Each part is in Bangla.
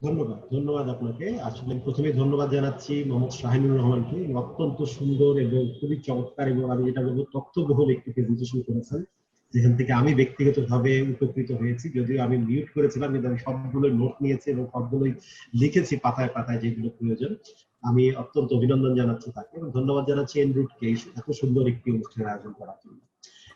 ধন্যবাদ, ধন্যবাদ আপনাকে। আসলে প্রথমে ধন্যবাদ জানাচ্ছি মোহাম্মদ শাহিনুর রহমানকে, অত্যন্ত সুন্দর এবং খুবই চমৎকার এবং আমি যেটা বলবো তথ্যবহুল একটি প্রেজেন্টেশন করেছেন, যেখান থেকে আমি ব্যক্তিগতভাবে উপকৃত হয়েছি। যদিও আমি মিউট করেছিলাম, কিন্তু আমি সবগুলো নোট নিয়েছি এবং সবগুলোই লিখেছি পাতায় পাতায় যেগুলো প্রয়োজন। আমি অত্যন্ত অভিনন্দন জানাচ্ছি তাকে এবং ধন্যবাদ জানাচ্ছি এনরুটকে এত সুন্দর একটি অনুষ্ঠানের আয়োজন করার জন্য।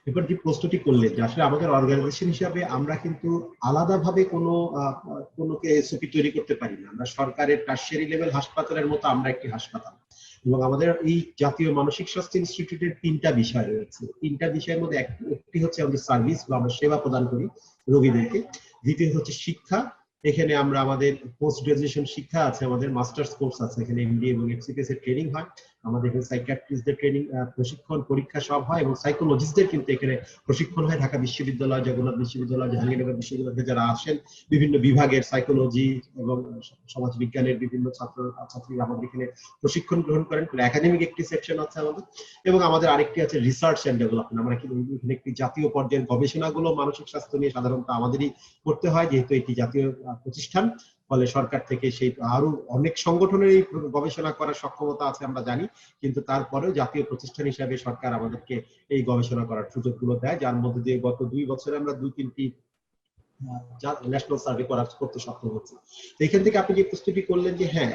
এবার যে প্রশ্নটি করলেন যে আসলে আমাদের অর্গানাইজেশন হিসাবে আমরা কিন্তু আলাদাভাবে কোনো এসওপি তৈরি করতে পারি না। আমরা সরকারের টারশিয়ারি লেভেল হাসপাতালের মতো আমরা একটি হাসপাতাল, এবং আমাদের এই জাতীয় মানসিক স্বাস্থ্য ইনস্টিটিউটের 3টা বিষয় রয়েছে। 3টা বিষয়ের মধ্যে একটি হচ্ছে আমাদের সার্ভিস বা আমরা সেবা প্রদান করি রোগীদেরকে। দ্বিতীয় হচ্ছে শিক্ষা। এখানে আমরা আমাদের পোস্ট গ্রাজুয়েশন শিক্ষা আছে, আমাদের মাস্টার্স কোর্স আছে, এখানে এমডি এবং এফসিপিএস এর ট্রেনিং হয়। আমাদের এখানে সাইকিয়াট্রিস্টদের ট্রেনিং, প্রশিক্ষণ, পরীক্ষা সব হয়, এবং সাইকোলজিস্টদের কিন্তু এখানে প্রশিক্ষণ হয়। ঢাকা বিশ্ববিদ্যালয়, জগন্নাথ বিশ্ববিদ্যালয়, জাহাঙ্গীরনগর বিশ্ববিদ্যালয় থেকে যারা আসেন বিভিন্ন বিভাগের সাইকোলজি এবং সমাজ বিজ্ঞানের বিভিন্ন ছাত্রছাত্রীরা আমাদের এখানে প্রশিক্ষণ গ্রহণ করেন। একাডেমিক একটি সেকশন আছে আমাদের, এবং আমাদের আরেকটি আছে রিসার্চ এন্ড ডেভেলপমেন্ট। আমরা কিন্তু এখানে একটি জাতীয় পর্যায়ের গবেষণাগুলো মানসিক স্বাস্থ্য নিয়ে সাধারণত আমাদেরই করতে হয়, যেহেতু এটি জাতীয় প্রতিষ্ঠান। ফলে সরকার থেকে সেই আরো অনেক সংগঠনের এই গবেষণা করার সক্ষমতা আছে আমরা জানি, কিন্তু তারপরেও জাতীয় প্রতিষ্ঠান হিসাবে সরকার আমাদেরকে এই গবেষণা করার সুযোগগুলো দেয়, যার মধ্যে দিয়ে গত 2 বছরে আমরা 2-3টি ন্যাশনাল সার্ভে করতে সক্ষম হচ্ছে। এখান থেকে আপনি যে প্রশ্নটি করলেন যে হ্যাঁ,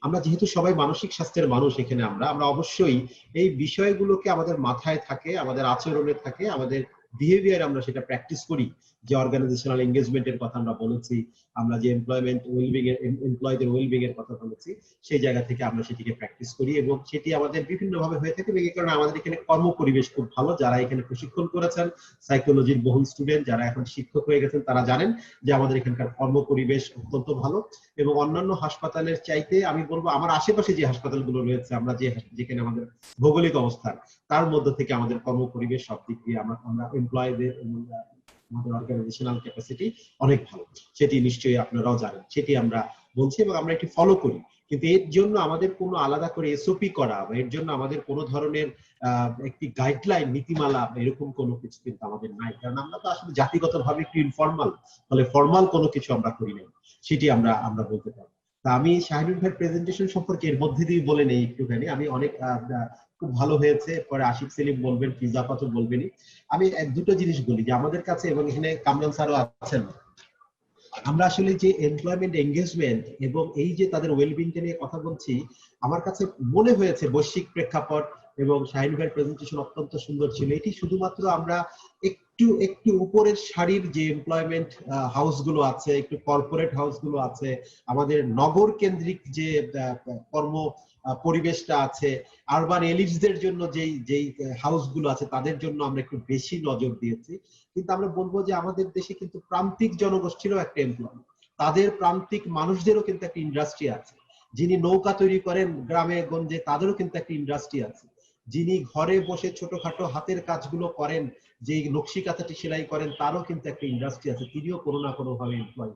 আমরা যেহেতু সবাই মানসিক স্বাস্থ্যের মানুষ, এখানে আমরা অবশ্যই এই বিষয়গুলোকে আমাদের মাথায় থাকে, আমাদের আচরণে থাকে, আমাদের বিহেভিয়ার আমরা সেটা প্র্যাকটিস করি। যে অর্গানাইজেশনাল এঙ্গেজমেন্টের কথা আমরা বলেছি, আমরা যে এমপ্লয়ীদের ওয়েলবিং এর কথা বলেছি, সেই জায়গা থেকে আমরা সেটিকে প্র্যাকটিস করি, এবং সেটি আমাদের বিভিন্ন ভাবে হয়ে থাকে। এই কারণে আমাদের এখানে কর্ম পরিবেশ খুব ভালো। যারা এখানে প্রশিক্ষণ করেছেন, সাইকোলজির বহুল স্টুডেন্ট যারা এখন শিক্ষক হয়ে গেছেন, তারা জানেন যে আমাদের এখানকার কর্ম পরিবেশ অত্যন্ত ভালো। এবং অন্যান্য হাসপাতালের চাইতে আমি বলবো আমার আশেপাশে যে হাসপাতালগুলো রয়েছে, আমরা যেখানে আমাদের ভৌগোলিক অবস্থান, তার মধ্যে থেকে আমাদের কর্ম পরিবেশ সব দিক দিয়ে আমরা এমপ্লয়ীদের আমাদের অর্গানাইজেশনাল ক্যাপাসিটি অনেক ভালো। সেটি নিশ্চয়ই আপনারাও জানেন, সেটি আমরা বলছি এবং আমরা এটি ফলো করি। কিন্তু এর জন্য আমাদের কোনো আলাদা করে এসওপি করা বা এর জন্য আমাদের কোনো ধরনের একটি গাইডলাইন, নীতিমালা এরকম কোনো কিছু কিন্তু আমাদের নাই, কারণ আমরা তো আসলে জাতিগতভাবে একটু ইনফর্মাল। ফলে ফর্মাল কোনো কিছু আমরা করি না, সেটি আমরা বলতে পারি। তা আমি শাহিনুর ভাইয়ের প্রেজেন্টেশন সম্পর্কে এর মধ্যে দিয়ে বলে নেই একটুখানি। আমি অনেক খুব ভালো হয়েছে, পরে আশিক সেলিম বলবেন, ফিজাফাতও বলবেনই। আমি দুটো জিনিস বলি যে আমাদের কাছে, এবং এখানে কামরান স্যারও আছেন, আমরা আসলে যে এমপ্লয়মেন্ট এঙ্গেজমেন্ট এবং এই যে তাদের ওয়েলবিংটা নিয়ে কথা বলছি, আমার কাছে মনে হয়েছে বৈশ্বিক প্রেক্ষাপট এবং শাহিন ভাইয়ের প্রেজেন্টেশন অত্যন্ত সুন্দর ছিল। এটি শুধুমাত্র আমরা একটু একটু উপরের সারির যে এমপ্লয়মেন্ট হাউস গুলো আছে, একটু কর্পোরেট হাউস গুলো আছে, আমাদের নগর কেন্দ্রিক যে কর্ম পরিবেশটা আছে, আরবান এলিটসদের জন্য যেই যেই হাউস গুলো আছে, তাদের জন্য আমরা একটু বেশি নজর দিয়েছি। কিন্তু আমরা বলবো যে আমাদের দেশে কিন্তু প্রান্তিক জনগোষ্ঠীরও একটা এমপ্লয়, তাদের প্রান্তিক মানুষদেরও কিন্তু একটা ইন্ডাস্ট্রি আছে। যিনি নৌকা তৈরি করেন গ্রামে গঞ্জে, তাদেরও কিন্তু একটা ইন্ডাস্ট্রি আছে। যিনি ঘরে বসে ছোটখাটো হাতের কাজগুলো করেন, যে নকশি কাঁথাটি সেলাই করেন, তারও কিন্তু একটা ইন্ডাস্ট্রি আছে, তিনিও কোনো না কোনো ভাবে এমপ্লয়।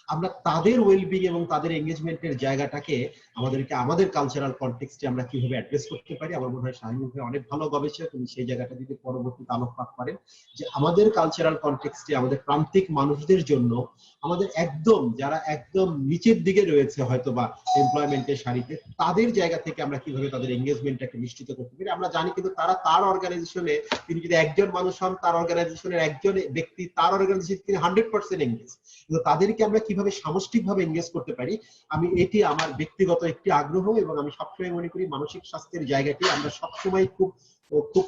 আমরা তাদের ওয়েলবিং এবং তাদের এঙ্গেজমেন্টের জায়গাটাকে আমাদের কালচারাল কনটেক্সটে আমরা কিভাবে অ্যাড্রেস করতে পারি, আমার মনে হয় শাহিন ভাই অনেক ভালো গবেষক, তিনি সেই জায়গাটা যদি পরবর্তীতে আলোকপাত করেন যে আমাদের কালচারাল কনটেক্সটে আমাদের প্রান্তিক মানুষদের জন্য, আমাদের যারা একদম নিচের দিকে রয়েছে হয়তো বা এমপ্লয়মেন্টের সারিতে, তাদের জায়গা থেকে আমরা কিভাবে তাদের এঙ্গেজমেন্টটাকে নিশ্চিত করতে পারি। আমরা জানি কিন্তু তার অর্গানাইজেশনে, তিনি যদি একজন মানুষ হন, তার অর্গানাইজেশনের একজন ব্যক্তি, তার অর্গানাইজেশন তিনি 100% এঙ্গেজ, কিন্তু তাদেরকে আমরা কিভাবে সামষ্টিকভাবে এঙ্গেজ করতে পারি, এটি আমার ব্যক্তিগত একটি আগ্রহ। এবং আমি সবসময় মনে করি মানসিক স্বাস্থ্যের জায়গাটি আমরা সবসময় খুব খুব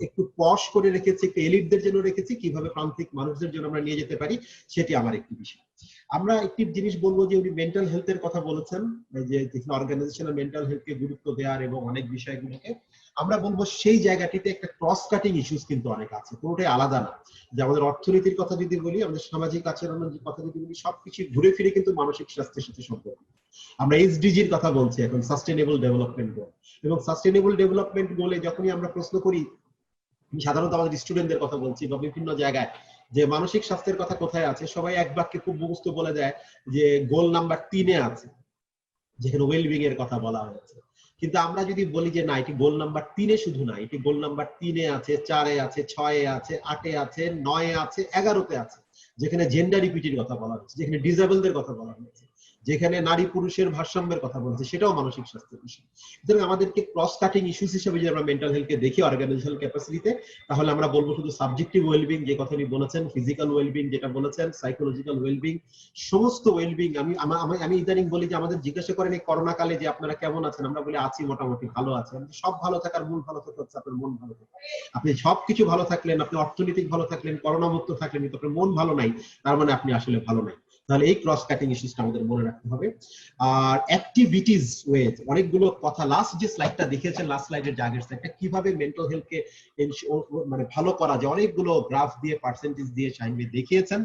একটু পশ করে রেখেছি, একটু এলিটদের জন্য রেখেছি, কিভাবে প্রান্তিক মানুষদের জন্য আমরা নিয়ে যেতে পারি, সেটি আমার একটি বিষয়। আমরা একটি জিনিস বলবো যে উনি মেন্টাল হেলথের কথা বলেছেন, যে অর্গানাইজেশনাল মেন্টাল হেলথকে গুরুত্ব দেওয়ার এবং অনেক বিষয়গুলোকে, আমরা বলবো সেই জায়গাটিতে একটা ক্রস কাটিং ইস্যুস কিন্তু অনেক আছে, পুরোটাই আলাদা না। যে আমাদের অর্থনীতির কথা যদি বলি, আমাদের সামাজিক আচরণের কথা যদি বলি, সবকিছু ঘুরে ফিরে কিন্তু মানসিক স্বাস্থ্যের সাথে সম্পর্কিত। আমরা এসডিজির কথা বলছি এখন, সাস্টেনেবল ডেভেলপমেন্ট গোল, এবং সাস্টেনেবল ডেভেলপমেন্ট গোলে যখনই আমরা প্রশ্ন করি, সাধারণত আমাদের স্টুডেন্টদের কথা বলছি বা বিভিন্ন জায়গায়, যে মানসিক স্বাস্থ্যের কথা কোথায় আছে, সবাই এক বাক্যে খুব মুখস্থ বলে দেয় যে গোল নাম্বার 3-এ আছে, যেখানে ওয়েলবিং এর কথা বলা হয়েছে। কিন্তু আমরা যদি বলি যে না, এটি গোল নাম্বার 3-এ শুধু না, এটি গোল নাম্বার 3-এ আছে, 4-এ আছে, 6-এ আছে, 8-এ আছে, 9-এ আছে, 11-তে আছে। যেখানে জেন্ডার ইকুইটির কথা বলা হচ্ছে, যেখানে ডিসেবলদের কথা বলা হচ্ছে, যেখানে নারী পুরুষের ভারসাম্যের কথা বলছে, সেটাও মানসিক স্বাস্থ্যের বিষয়। সুতরাং আমাদেরকে ক্রস কাটিং ইস্যুস হিসেবে যদি আমরা মেন্টাল হেলথকে দেখি অর্গানাইজেশনাল ক্যাপাসিটিতে, তাহলে আমরা বলবো শুধু সাবজেক্টিভ ওয়েলবিং যে কথা উনি বলেছেন, ফিজিক্যাল ওয়েলবিং যেটা বলেছেন, সাইকোলজিক্যাল ওয়েলবিং, সমস্ত ওয়েলবিং। আমি ইদানিং বলি যে আমাদের জিজ্ঞাসা করেন এই করোনা কালে যে আপনারা কেমন আছেন, আমরা বলি আছি মোটামুটি ভালো আছেন। সব ভালো থাকার মূল ভালো থাকা হচ্ছে আপনার মন ভালো থাকা। আপনি সবকিছু ভালো থাকলেন, আপনি অর্থনৈতিক ভালো থাকলেন, করোনা মুক্ত থাকলেন, কিন্তু আপনার মন ভালো নাই, তার মানে আপনি আসলে ভালো নাই। তাহলে এই ক্রস কাটিং ইস্যুসটা আমাদের মনে রাখতে হবে। আর অ্যাক্টিভিটিস ওয়েজ অনেকগুলো কথা, লাস্ট যে স্লাইডটা দেখিয়েছেন, লাস্ট স্লাইডের যে আগের স্লাইডটা, কিভাবে মেন্টাল হেলথকে মানে ভালো করা যায়, অনেকগুলো গ্রাফ দিয়ে পার্সেন্টেজ দিয়ে শাহিন ভাই দেখিয়েছেন।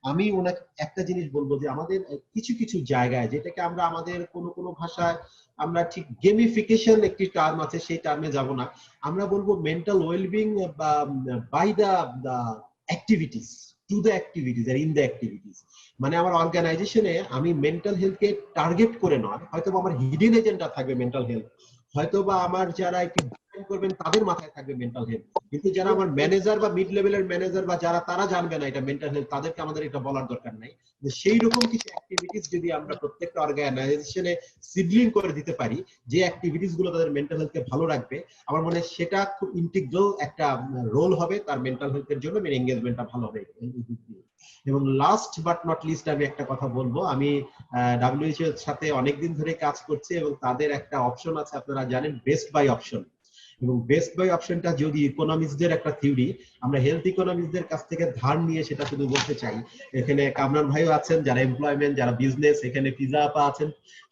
আমি ওনাকে একটা জিনিস বলবো যে আমাদের কিছু কিছু জায়গায়, যেটাকে আমরা আমাদের কোনো ভাষায় আমরা ঠিক গেমিফিকেশন একটি টার্ম আছে, সেই টার্মে যাব না, আমরা বলবো mental wellbeing by the activities, to the activities আর ইন দ্য অ্যাক্টিভিটিস। মানে আমার অর্গানাইজেশনে আমি মেন্টাল হেলথকে টার্গেট করে নয়, হয়তো আমার হিডেন এজেন্ডা থাকবে মেন্টাল হেলথ, হয়তো বা আমার যারা একটু করবেন তাদের মাথায় থাকবে মেন্টাল হেলথ, কিন্তু যারা আমার ম্যানেজার বা মিড লেভেলের ম্যানেজার বা যারা, তারা জানবে না এটা মেন্টাল হেলথ, তাদেরকে আমাদের এটা বলার দরকার নাই। সেই রকম কিছু অ্যাক্টিভিটিস যদি আমরা প্রত্যেকটা অর্গানাইজেশনে সিডলিং করে দিতে পারি, যে অ্যাক্টিভিটিস গুলো তাদের মেন্টাল হেলথকে ভালো রাখবে, আমার মনে হয় সেটা খুব ইন্টিগ্রাল একটা রোল হবে তার মেন্টাল হেলথের জন্য, মানে এঙ্গেজমেন্টটা ভালো হবে। এবং লাস্ট বাট নট লিস্ট আমি একটা কথা বলবো, আমি ডাব্লিউএইচও এর সাথে অনেকদিন ধরে কাজ করছি এবং তাদের একটা অপশন আছে, আপনারা জানেন, বেস্ট বাই অপশন। এবং বেস্ট বাই অপশনটা যদি ইকোনমিক্সদের একটা থিওরি, আমরা হেলথ ইকোনমিক্সদের কাছ থেকে ধার নিয়ে সেটা শুধু বলতে চাই। এখানে কামরান ভাইও আছেন, যারা এমপ্লয়মেন্ট, যারা বিজনেস, এখানে ফিজা আপা আছেন,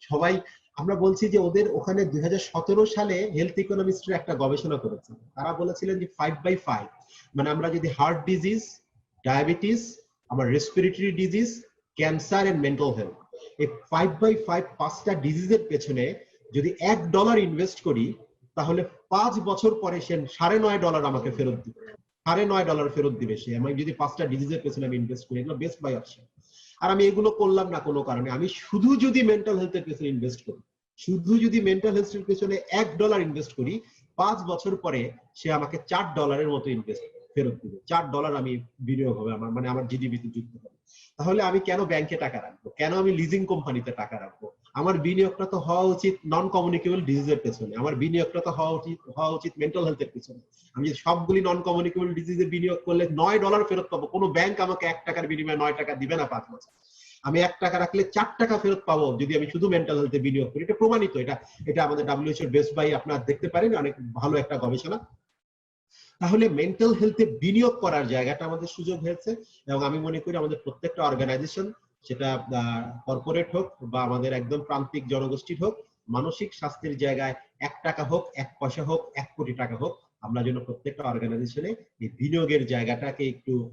সবাই আমরা বলছি যে ওদের ওখানে 2017 সালে হেলথ ইকোনমিক্সের একটা গবেষণা করেছেন। তারা বলেছিলেন যে 5/5, মানে আমরা যদি হার্ট ডিজিজ, ডায়াবেটিস, আমার respiratory disease, cancer and mental health, এই 5/5 পাঁচটা ডিজিজের পেছনে যদি $1 ইনভেস্ট করি, তাহলে 5 বছর পরে সে $9.5 আমাকে ফেরত দিবে। $9.5 ফেরত দিবে সে, আমি যদি পাঁচটা ডিজিজের পেছনে আমি ইনভেস্ট করি। এগুলো বেস্ট বাই অপশন। আর আমি এগুলো করলাম না কোনো কারণে, আমি শুধু যদি মেন্টাল হেলথের পেছনে ইনভেস্ট করি, শুধু যদি মেন্টাল হেলথের পেছনে $1 ইনভেস্ট করি, 5 বছর পরে সে আমাকে $4 মতো ইনভেস্ট ফেরত দিবে। $4 আমি বিনিয়োগ হবে আমার, মানে আমার জিডিপিতে যুক্ত হবে। তাহলে আমি কেন ব্যাংকে টাকা রাখবো, কেন আমি লিজিং কোম্পানিতে টাকা রাখবো? আমার বিনিয়োগটা তো হওয়া উচিত নন কমিউনিকেবল ডিজিজের পেছনে, আমার বিনিয়োগটা তো হওয়া উচিত মেন্টাল হেলথের পেছনে। আমি সবগুলি নন কমিউনিকেবল ডিজিজে বিনিয়োগ করলে $9 ফেরত পাবো। কোনো ব্যাংক আমাকে $1 বিনিময়ে $9 দিবে না 5 বছর। আমি $1 রাখলে $4 ফেরত পাবো যদি আমি শুধু মেন্টাল হেলথে বিনিয়োগ করি। এটা প্রমাণিত, এটা আমাদের ডাব্লিউএইচও বেস্ট বাই আপনারা দেখতে পারেন, অনেক ভালো একটা গবেষণা। তাহলে মেন্টাল হেলথে বিনিয়োগ করার জায়গাটা আমাদের সুযোগ হয়েছে। এবং আমি মনে করি আমাদের প্রত্যেকটা অর্গানাইজেশন, সেটা কর্পোরেট হোক বা আমাদের একদম প্রান্তিক জনগোষ্ঠীর হোক, মানসিক স্বাস্থ্যের জায়গায় $1 হোক, 1 পয়সা হোক, 1 কোটি টাকা হোক, আমরা যেন প্রত্যেকটা অর্গানাইজেশনে এই বিনিয়োগের জায়গাটাকে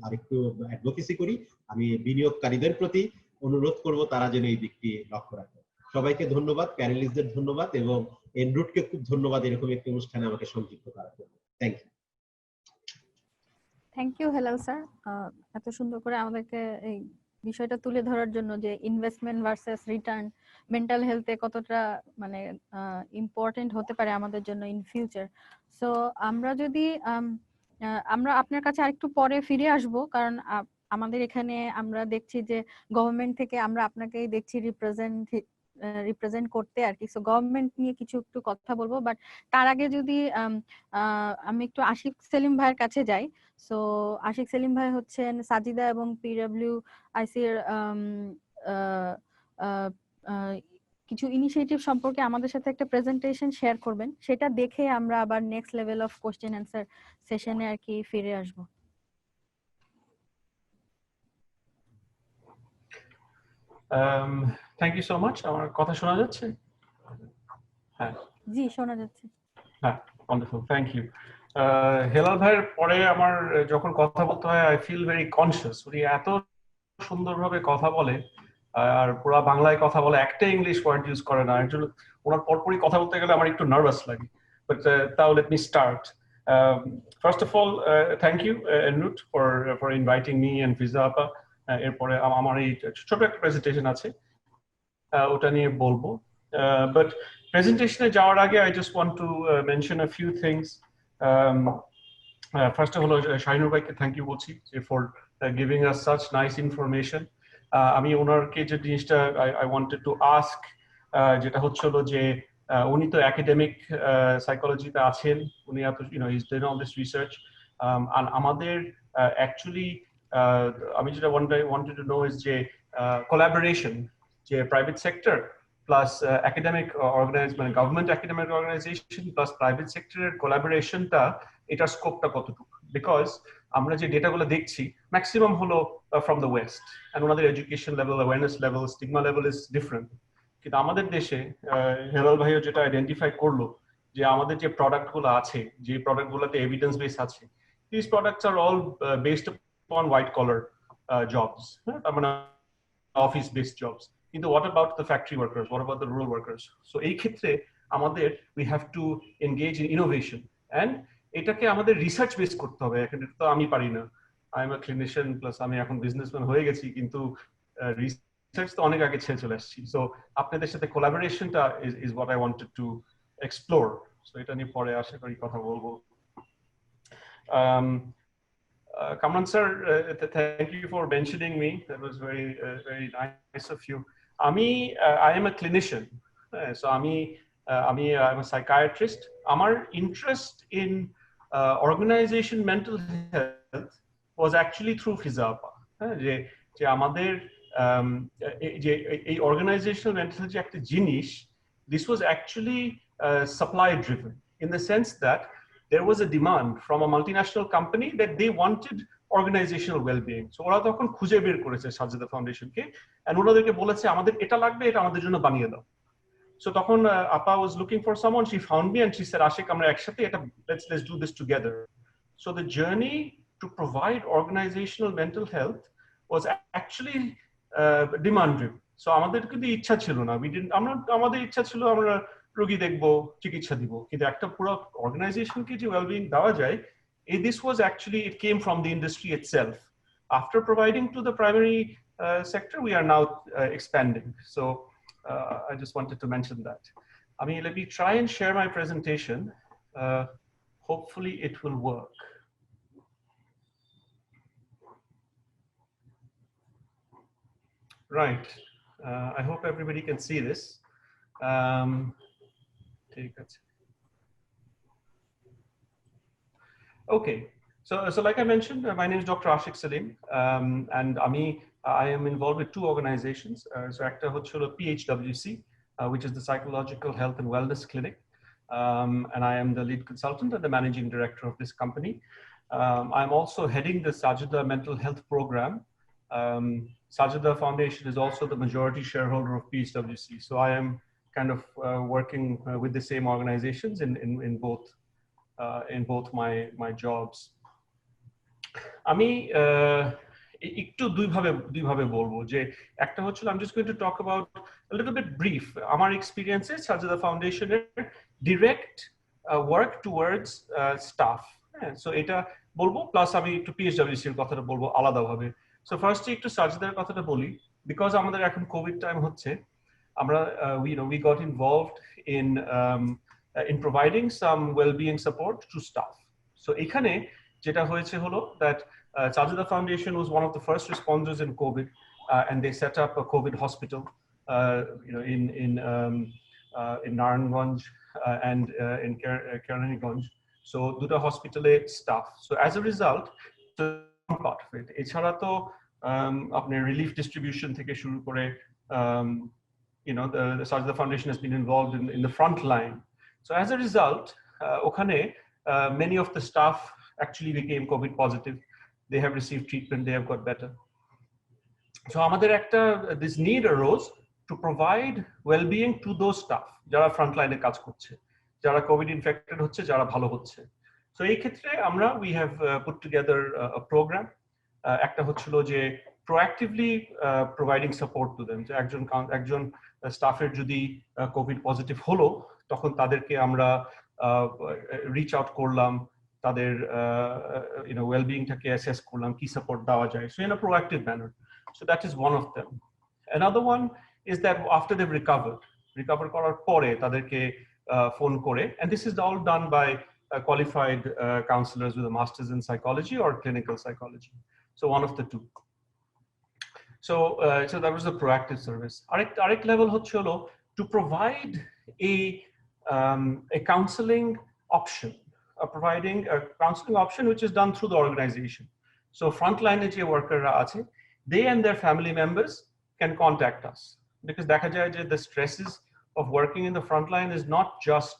আরেকটু অ্যাডভোকেসি করি। আমি বিনিয়োগকারীদের প্রতি অনুরোধ করব তারা যেন এই দিকটি লক্ষ্য রাখে। সবাইকে ধন্যবাদ, প্যানেলিস্টদের ধন্যবাদ, এবং এনরুটকে খুব ধন্যবাদ এরকম একটি অনুষ্ঠানে আমাকে সংযুক্ত করার জন্য। Thank you. Thank you Helal sir, এত সুন্দর করে আমাদেরকে এই বিষয়টা তুলে ধরার জন্য যে ইনভেস্টমেন্ট ভার্সেস রিটার্ন মেন্টাল হেলথে কতটা মানে ইম্পর্টেন্ট হতে পারে আমাদের জন্য ইন ফিউচার। সো আমরা যদি আমরা আপনার কাছে আরেকটু পরে ফিরে আসব, কারণ আমাদের এখানে আমরা দেখছি যে গভর্নমেন্ট থেকে আমরা আপনাকেই দেখছি রিপ্রেজেন্ট করতে আর কি। সো গভর্নমেন্ট নিয়ে কিছু একটু কথা বলবো, বাট তার আগে যদি আমি একটু আশিক সেলিম ভাইয়ের কাছে যাই। সো আশিক সেলিম ভাই হচ্ছেন সাজিদা এবং PWIC-র কিছু ইনিশিয়েটিভ সম্পর্কে আমাদের সাথে একটা প্রেজেন্টেশন শেয়ার করবেন। সেটা দেখে আমরা আবার next level of question answer সেশনে আর কি ফিরে আসব। Thank you so much. আমার কথা শোনা যাচ্ছে? হ্যাঁ জি, শোনা যাচ্ছে। হ্যাঁ, ওয়ান্ডারফুল, থ্যাংক ইউ। হেলাল ভাইয়ের পরে আমার যখন কথা বলতে হয়, আই ফিল ভেরি কনসিয়াস। উনি এত সুন্দরভাবে কথা বলে, আর পুরো বাংলায় কথা বলে, একটা ইংলিশ ওয়ার্ড ইউজ করে না। একজন ওনার পরপরই কথা বলতে গেলে আমার একটু নার্ভাস লাগে, বাট তাও let me start. First of all thank you Enroute for inviting me and Fiza আপা। এরপরে আমার এই ছোট একটা প্রেজেন্টেশন আছে, ওটা নিয়ে বলবো। বাট প্রেজেন্টেশনে যাওয়ার আগে I just want to mention a few things. First of all, Shahinur ভাইকে থ্যাংক ইউ বলছি for giving us such nice information. আমি ওনারকে যে জিনিসটা I wanted to ask যেটা হচ্ছিল যে উনি তো একাডেমিক সাইকোলজিতে আছেন, উনি এত he's done all this research, and আমাদের actually আমি যেটা wanted to know is যে collaboration যে private sector plus academic মানে government academic organization plus private sector এর collaborationটা এটার স্কোপটা কতটুকু, বিকজ আমরা যে ডেটাগুলো দেখছি ম্যাক্সিমাম হলো from the west, and ওনাদের education level, awareness level, stigma level is different. কিন্তু আমাদের দেশে হেলাল ভাইও যেটা আইডেন্টিফাই করলো যে আমাদের যে প্রোডাক্টগুলো আছে, যে প্রোডাক্টগুলোতে এভিডেন্স বেস আছে, these products are all based upon white collar jobs, মানে office based jobs. কিন্তু what about the factory workers, what about the rural workers? So এই ক্ষেত্রে আমাদের we have to engage in innovation, and এটাকে আমাদের রিসার্চ বেস করতে হবে। এখন তো আমি পারি না, I am a clinician plus আমি এখন বিজনেসম্যান হয়ে গেছি, কিন্তু রিসার্চ তো অনেক আগে ছেড়ে চলে আসছি। সো আপনাদের সাথে কোলাবোরেশনটা is what I wanted to explore. So এটা নিয়ে পরে আশা করি কথা বলবো। Kamran sir, thank you for mentioning me. That was very very nice of you. I am a clinician, so I'm a psychiatrist. Our interest in organization mental health was actually through FISAPA. যে আমাদের যে এই organizational mental health যে একটা জিনিস, this was actually supply driven in the sense that there was a demand from a multinational company that they wanted organizational well-being. So ওরা তখন খুঁজে বের করেছে সাজেদা ফাউন্ডেশনকে, and ওনাদেরকে বলেছে আমাদের এটা লাগবে, এটা আমাদের জন্য বানিয়ে দাও। So তখন আপা was looking for someone, she found me and she said Ashiq আমরা একসাথে এটা let's do this together. So the journey to provide organizational mental health was actually demand driven. So আমাদের কিন্তু ইচ্ছা ছিল না, আমাদের ইচ্ছা ছিল আমরা রোগী দেখবো, চিকিৎসা দিব, কিন্তু একটা পুরো অর্গানাইজেশনকে যে ওয়েলবিং দেওয়া যায়, this was actually, it came from the industry itself. After providing to the primary sector, we are now expanding. So I just wanted to mention that. I mean, let me try and share my presentation. Hopefully it will work. Right. I hope everybody can see this. Okay. So like I mentioned, my name is Dr. Ashik Salim, and I am involved with two organizations. So একটা হলো PHWC, which is the Psychological Health and Wellness Clinic, and I am the lead consultant and the managing director of this company. I'm also heading the Sajida Mental Health Program. Sajida Foundation is also the majority shareholder of PHWC. So I am kind of working with the same organizations in both my jobs. আমি একটু দুইভাবে বলবো, যে একটা হচ্ছে I'm just going to talk about a little bit brief আমার experiences Sajida Foundation এর direct work towards staff. So এটা বলবো, প্লাস আমি একটু PHWC এর কথাটা বলবো আলাদাভাবে। So first একটু সাজদার কথাটা বলি, বিকজ আমাদের এখন কোভিড টাইম হচ্ছে, আমরা we got involved in providing some well-being support to staff. So এখানে যেটা হয়েছে হলো that Sajida Foundation was one of the first responders in COVID, and they set up a COVID hospital in Naranganj and in Keranganj. So দুটো হসপিটালে staff. So as a result, the part of it, এছাড়া তো আপনার রিলিফ ডিস্ট্রিবিউশন থেকে শুরু করে the Sajida Foundation has been involved in the front line. So as a result, okhane many of the staff actually became COVID positive. They have received treatment, they have got better. So amader this need arose to provide well-being to those staff jara front line e kaj korche, jara COVID infected hocche, jara bhalo hocche. So ei khetre we have put together a program. Ekta hocchilo je proactively providing support to them. যে একজন স্টাফের যদি কোভিড পজিটিভ হলো, তখন তাদেরকে আমরা রিচ আউট করলাম, তাদের ওয়েলবিংটাকে অ্যাসেস করলাম, কি সাপোর্ট দেওয়া যায়, so in a proactive manner. So that is one of them. Another one is that after they've recover করার পরে তাদেরকে ফোন করে, and this is all done by qualified counselors with a master's in psychology or clinical psychology. So one of the two. So so that was the proactive service. Arek level হচ্ছে হলো to provide a counseling option, providing a counseling option which is done through the organization. So frontline যে workerরা আছে, they and their family members can contact us, because দেখা যায় যে the stresses of working in the frontline is not just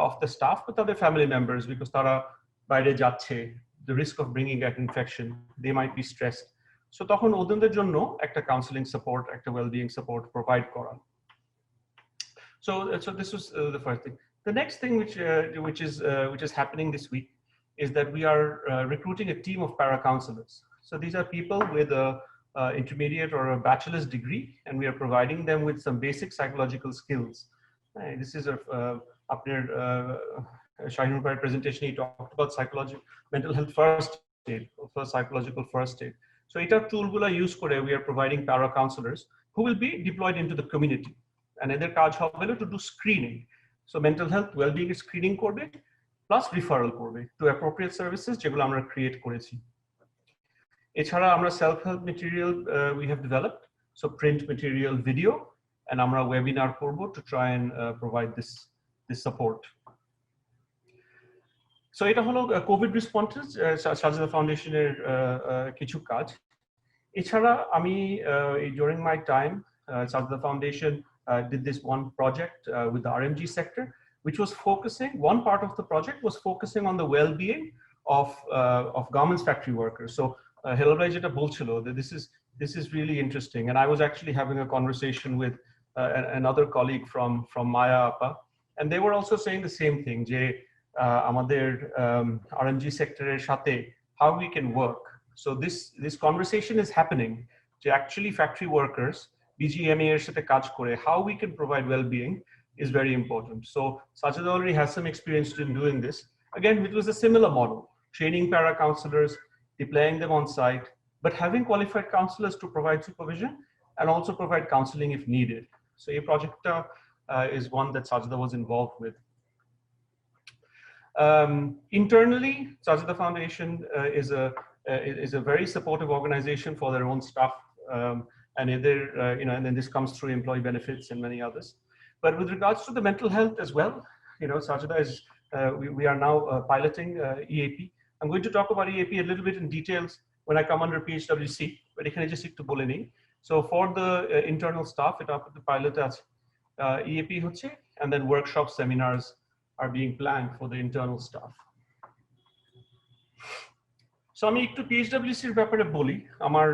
of the staff but other family members, because তারা বাইরে যাচ্ছে, the risk of bringing an infection, they might be stressed. So তখন ওদের জন্য একটা counseling support, একটা well-being support provide করা. So this was the first thing. The next thing which is happening this week is that we are recruiting a team of para-counselors. So these are people with a intermediate or a bachelor's degree, and we are providing them with some basic psychological skills. This is up near Shahinur Bhai's presentation. He talked about mental health first aid, psychological first aid. So etar tool gula use kore we are providing para-counselors who will be deployed into the community, and এদের কাজ হবে to do screening. So mental health well-being screening করবে plus referral করবে to appropriate services যেগুলো আমরা create করেছি. এছাড়া আমরা self-help material we have developed, so print material, video, and আমরা webinar করব to try and provide this support. So এটা হলো কোভিড রেসপন্সেস সাজেদা ফাউন্ডেশনের কিছু কাজ। এছাড়া আমি during my time Sajda Foundation did this one project with the RMG sector, which was focusing, one part of the project was focusing on the well-being of garments factory workers. So Helal bhai jeta bolchilo that this is really interesting, and I was actually having a conversation with another colleague from Maya Appa, and they were also saying the same thing, je আমাদের RMG sector-এর সাথে how we can work. So this conversation is happening, যে actually factory workers BGMA এর সাথে কাজ করে how we can provide well-being is very important. So Sajid already has some experience in doing this. Again, it was a similar model, training para-counselors, deploying them on site, but having qualified counselors to provide supervision and also provide counseling if needed. So a project is one that Sajida was involved with. Internally, Sajida Foundation is a very supportive organization for their own staff, and and then this comes through employee benefits and many others. But with regards to the mental health as well, Sajida is we are now piloting EAP. I'm going to talk about EAP a little bit in details when I come under PHWC, but ekhane just ekটু bole nei. So for the internal staff, it up the pilot as EAP হচ্ছে, and then workshops, seminars are being planned for the internal staff. So আমি একটু PHWC এর ব্যাপারে বলি। আমার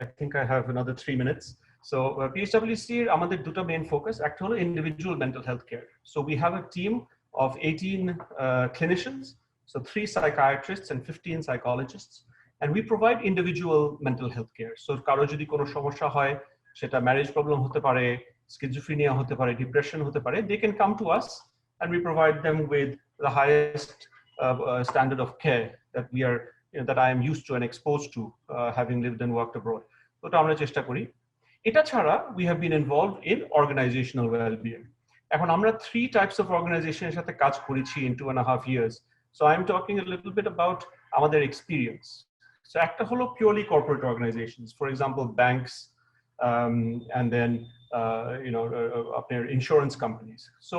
I think I have another 3 minutes. So PHWC এর আমাদের দুটো main focus, একটা হলো individual mental health care. So we have a team of 18 clinicians, so 3 psychiatrists and 15 psychologists, and we provide individual mental health care. So কারো যদি কোনো সমস্যা হয়, সেটা marriage problem হতে পারে, schizophrenia হতে পারে, depression হতে পারে, they can come to us and we provide them with the highest standard of care that we are that I am used to and exposed to, having lived and worked abroad. So এটা আমরা চেষ্টা করি। এটা ছাড়া we have been involved in organizational well-being. এখন আমরা 3 types of organizations এর সাথে কাজ করেছি in 2.5 years. So I'm talking a little bit about আমাদের experience. So একটা হলো purely corporate organizations, for example banks, and then insurance companies. So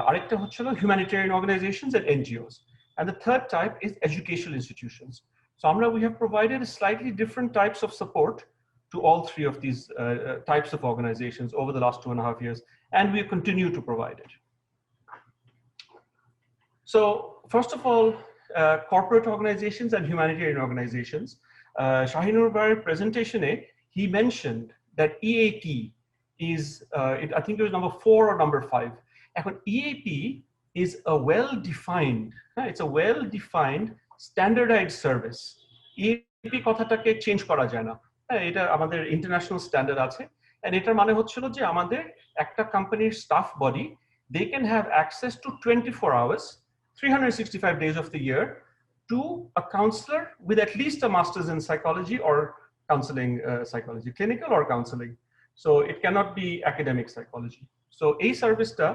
আরেকটা হচ্ছে humanitarian organizations and NGOs. And the third type is educational institutions. So we have provided slightly different types of support to all 3 of these types of organizations over the last 2.5 years, and we continue to provide it. So first of all, corporate organizations and humanitarian organizations. Shahinur Bhai's presentation, he mentioned that EAP is, I think it was number 4 or number 5. And EAP is a well-defined, it's a well-defined standardized service. EAP কথাটাকে চেঞ্জ করা যায় না, এটা আমাদের ইন্টারন্যাশনাল স্ট্যান্ডার্ড আছে, and এটার মানে হচ্ছিল যে আমাদের একটা কোম্পানির staff body, they can have access to 24 hours 365 days of the year to a counselor with at least a master's in psychology or counseling, psychology, clinical or counseling. So it cannot be academic psychology. So a service ta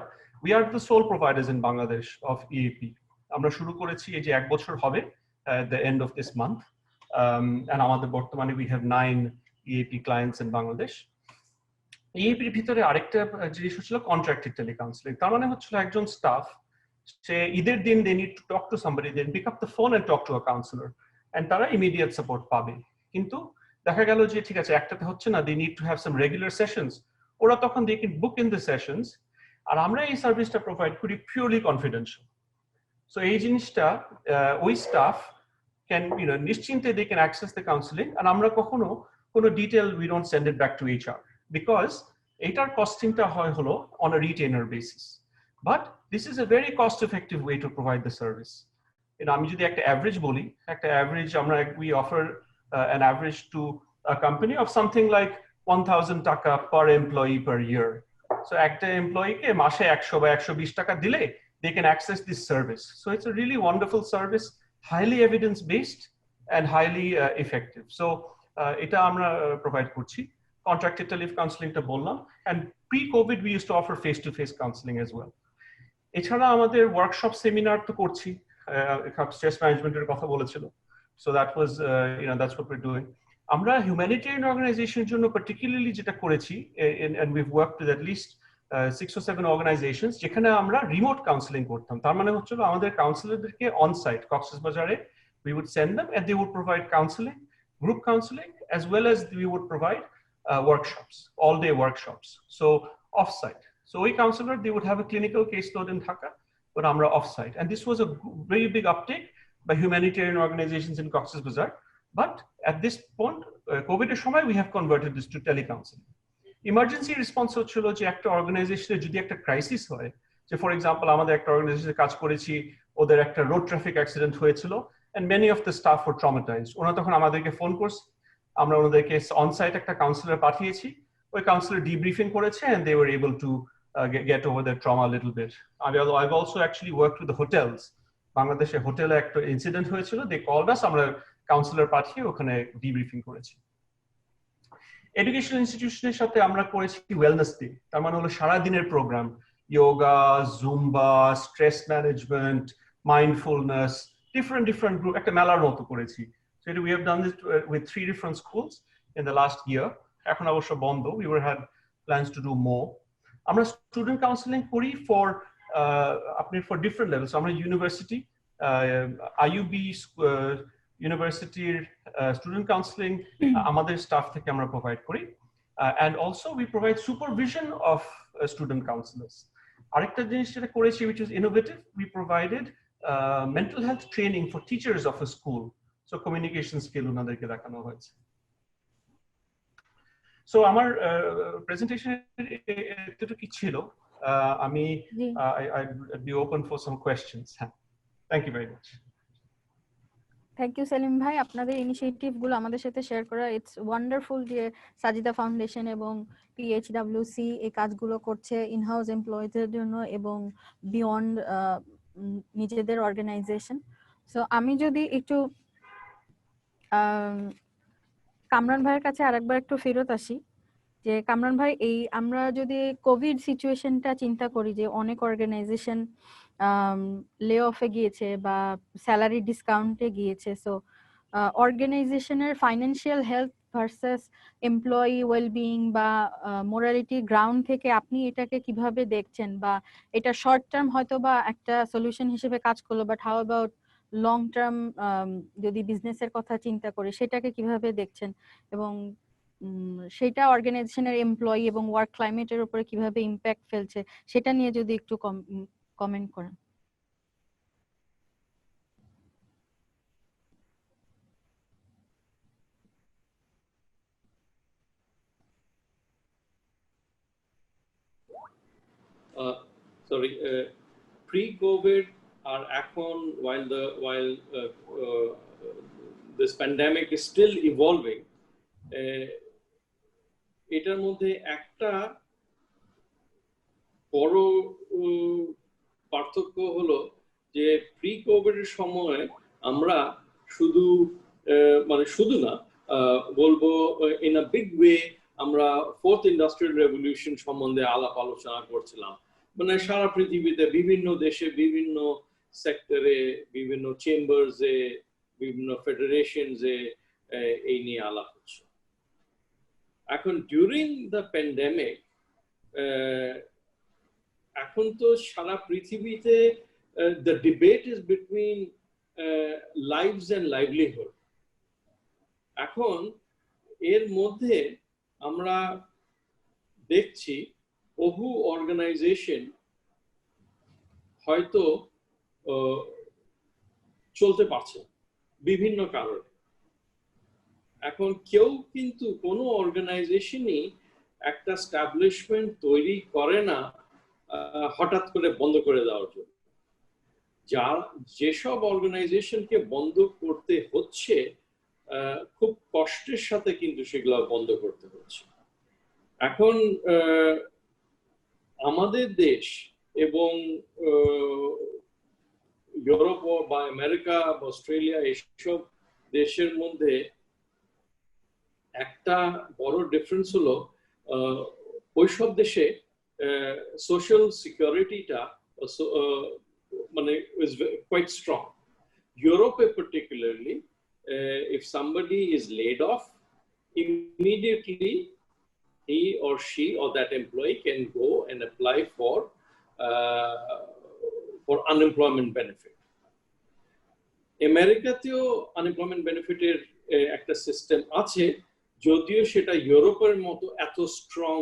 we are the sole providers in Bangladesh of EAP. আমরা শুরু করেছি এই যে 1 বছর হবে at the end of this month, and আমাদের বর্তমানে we have 9 EAP clients in Bangladesh. EAP-র ভিতরে আরেকটা জিনিস হচ্ছিল কন্ট্রাক্টেড টেলিকাউন্সেলিং। তার মানে হচ্ছিল একজন স্টাফ, সে ঈদের দিন they need to talk to somebody, then pick up the phone and talk to a counselor, and তারা ইমিডিয়েট সাপোর্ট পাবে। কিন্তু দেখা গেল যে ঠিক আছে একটাতে হচ্ছে না, they need to have some regular sessions, ওরা তখন they can book in the sessions, আর আমরা এই সার্ভিসটা প্রোভাইড করি পিওরলি কনফিডেন্সিয়াল। সো এই জিনিসটা ওই স্টাফ ক্যান নিশ্চিন্তে they can access the counseling, আর আমরা কখনো কোনো detail we don't send it back to HR because এটার কস্টিংটা হয় হলো on a retainer basis, but this is a very cost effective way to provide the service. আমি যদি একটা অ্যাভারেজ বলি, একটা অ্যাভারেজ আমরা we offer an average to a company of something like 1000 টাকা per employee per year. So একটা এমপ্লয়িকে মাসে 100 বা 120 টাকা দিলে they can access this service. So it's a really wonderful service, highly evidence based and highly effective. So এটা আমরা প্রোভাইড করছি। Contracted telecounseling টা বললাম, and pre-COVID we used to offer face-to-face counseling as well. এছাড়া আমাদের ওয়ার্কশপ সেমিনার তো করছি, স্ট্রেস ম্যানেজমেন্টের কথা বলেছিল, so that was that's what we're doing. আমরা humanitarian organization's জন্য particularly যেটা করেছি, and we've worked with at least 6 or 7 organizations যেখানে আমরা রিমোট কাউন্সেলিং করতাম। তার মানে হচ্ছিল আমাদের কাউন্সিলরদেরকে অন সাইট কক্সবাজারে we would send them and they would provide counseling, group counseling, as well as we would provide workshops, all-day workshops, so off-site. So we counselor, they would have a clinical caseload in Dhaka, but amra off-site, and this was a very big uptake by humanitarian organizations in Cox's Bazar. But at this point, COVID-এর সময় we have converted this to telecounseling. Emergency response হচ্ছিল যে একটা অর্গানাইজেশনে যদি একটা ক্রাইসিস হয়, যে ফর এক্সাম্পল আমাদের একটা অর্গানাইজেশনে কাজ করেছি, ওদের একটা রোড ট্রাফিক অ্যাক্সিডেন্ট হয়েছিল and many of the staff were traumatized. ওনারা তখন আমাদেরকে ফোন করছে, আমরা ওনাদেরকে অন সাইট একটা কাউন্সিলর পাঠিয়েছি, ওই কাউন্সিলর ডিব্রিফিং করেছে and they were able to get over their trauma a little bit. I've also actually worked with the hotels. বাংলাদেশে হোটেলে একটা ইনসিডেন্ট হয়েছিল, they called us, আমরা কাউন্সিলর পাঠিয়ে ওখানে ডিব্রিফিং করেছি। এডুকেশনাল ইনস্টিটিউশনের সাথে আমরা করেছি ওয়েলনেস ডে, তার মানে হলো সারা দিনের programme, yoga, Zumba, stress management, mindfulness, different group, একটা মেলার মতো করেছি। So we have done this with 3 different schools in the last year. এখন অবশ্য বন্ধ, we had plans to do more. আমরা স্টুডেন্ট কাউন্সেলিং করি for different levels. আমরা ইউনিভার্সিটি, IUB ইউনিভার্সিটির স্টুডেন্ট কাউন্সেলিং আমাদের স্টাফ থেকে আমরা প্রোভাইড করি, and also we provide supervision of student counselors. আরেকটা জিনিস যেটা করেছি which is innovative, we provided mental health training for teachers of a school, so communication skill ওনাদেরকে দেখানো হয়েছে। So আমার প্রেজেন্টেশন এতটুকু ছিল, আমি I'd be open for some questions. Thank you very much. Thank you Selim ভাই, আপনাদের ইনিশিয়েটিভ গুলো আমাদের সাথে শেয়ার করা। ইটস ওয়ান্ডারফুল যে সাজিদা ফাউন্ডেশন এবং PHWC এই কাজগুলো করছে ইনহাউস এমপ্লয়িজের জন্য এবং বিয়ন্ড নিজেদের অর্গানাইজেশন। সো আমি যদি একটু কামরান ভাইয়ের কাছে আরেকবার একটু ফেরত আসি, যে কামরান ভাই এই আমরা যদি কোভিড সিচুয়েশনটা চিন্তা করি যে অনেক অর্গানাইজেশন লে অফে গিয়েছে বা স্যালারি ডিসকাউন্টে গিয়েছে, সো অর্গানাইজেশনের financial health versus employee wellbeing বা মোরালিটি গ্রাউন্ড থেকে আপনি এটাকে কিভাবে দেখছেন, বা এটা শর্ট টার্ম হয়তো বা একটা সলিউশন হিসেবে কাজ করলো, but how about long term যদি বিজনেসের কথা চিন্তা করি সেটাকে কিভাবে দেখছেন, এবং সেটা অর্গানাইজেশনের এমপ্লয়ি এবং ওয়ার্ক ক্লাইমেটের উপরে কিভাবে ইমপ্যাক্ট ফেলছে সেটা নিয়ে যদি একটু কমেন্ট করেন। Pre-COVID or এখন, while this pandemic is still evolving, এটার মধ্যে একটা বড় পার্থক্য হলো যে প্রি কোভিড এর সময় আমরা শুধু না বলবো ইন আ বিগ ওয়ে আমরা ফোর্থ ইন্ডাস্ট্রিয়াল রেভলিউশন সম্বন্ধে আলাপ আলোচনা করছিলাম। মানে সারা পৃথিবীতে বিভিন্ন দেশে বিভিন্ন সেক্টরে বিভিন্ন চেম্বারসে বিভিন্ন ফেডারেশনসে এই নিয়ে আলাপ হচ্ছে। এখন ডিউরিং দ্য প্যান্ডেমিক এখন তো সারা পৃথিবীতে the debate is between lives and livelihood. এখন এর মধ্যে আমরা দেখছি বহু অর্গানাইজেশন হয়তো চলতে পারছে বিভিন্ন কারণে। এখন কেউ কিন্তু কোনো অর্গানাইজেশনই একটা স্ট্যাবলিশমেন্ট তৈরি করে না হঠাৎ করে বন্ধ করে দেওয়ার জন্য। যেসব অর্গানাইজেশনকে বন্ধ করতে হচ্ছে খুব কষ্টের সাথে কিন্তু সেগুলো বন্ধ করতে হচ্ছে। এখন আমাদের দেশ এবং ইউরোপ বা আমেরিকা বা অস্ট্রেলিয়া এসব দেশের মধ্যে একটা বড় ডিফারেন্স হলো ওইসব দেশে সোশ্যাল সিকিউরিটিটা মানে is quite strong. Europe particularly, if somebody is laid off, immediately he or she or that employee can go and apply for unemployment benefit. আমেরিকাতেও আনএমপ্লয়মেন্ট বেনিফিটের একটা সিস্টেম আছে, যদিও সেটা ইউরোপের মতো এত স্ট্রং,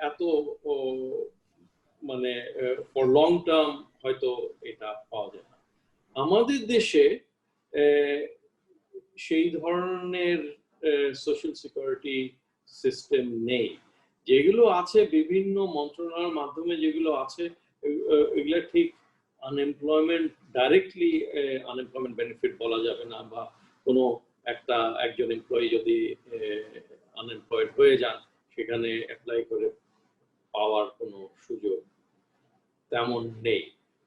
এত মানে ফর লং টার্ম হয়তো এটা পাওয়া যায় না। আমাদের দেশে সেই ধরনের সোশ্যাল সিকিউরিটি সিস্টেম নেই। যেগুলো আছে বিভিন্ন মন্ত্রণালয়ের মাধ্যমে যেগুলো আছে এগুলো ঠিক আনএমপ্লয়মেন্ট ডাইরেক্টলি আনএমপ্লয়মেন্ট বেনিফিট বলা যাবে না, বা কোনো একজন এমপ্লয়ি যদি আনএমপ্লয়েড হয়ে যান সেখানে অ্যাপ্লাই করে পাওয়ার কোনো সুযোগ তেমন নেই।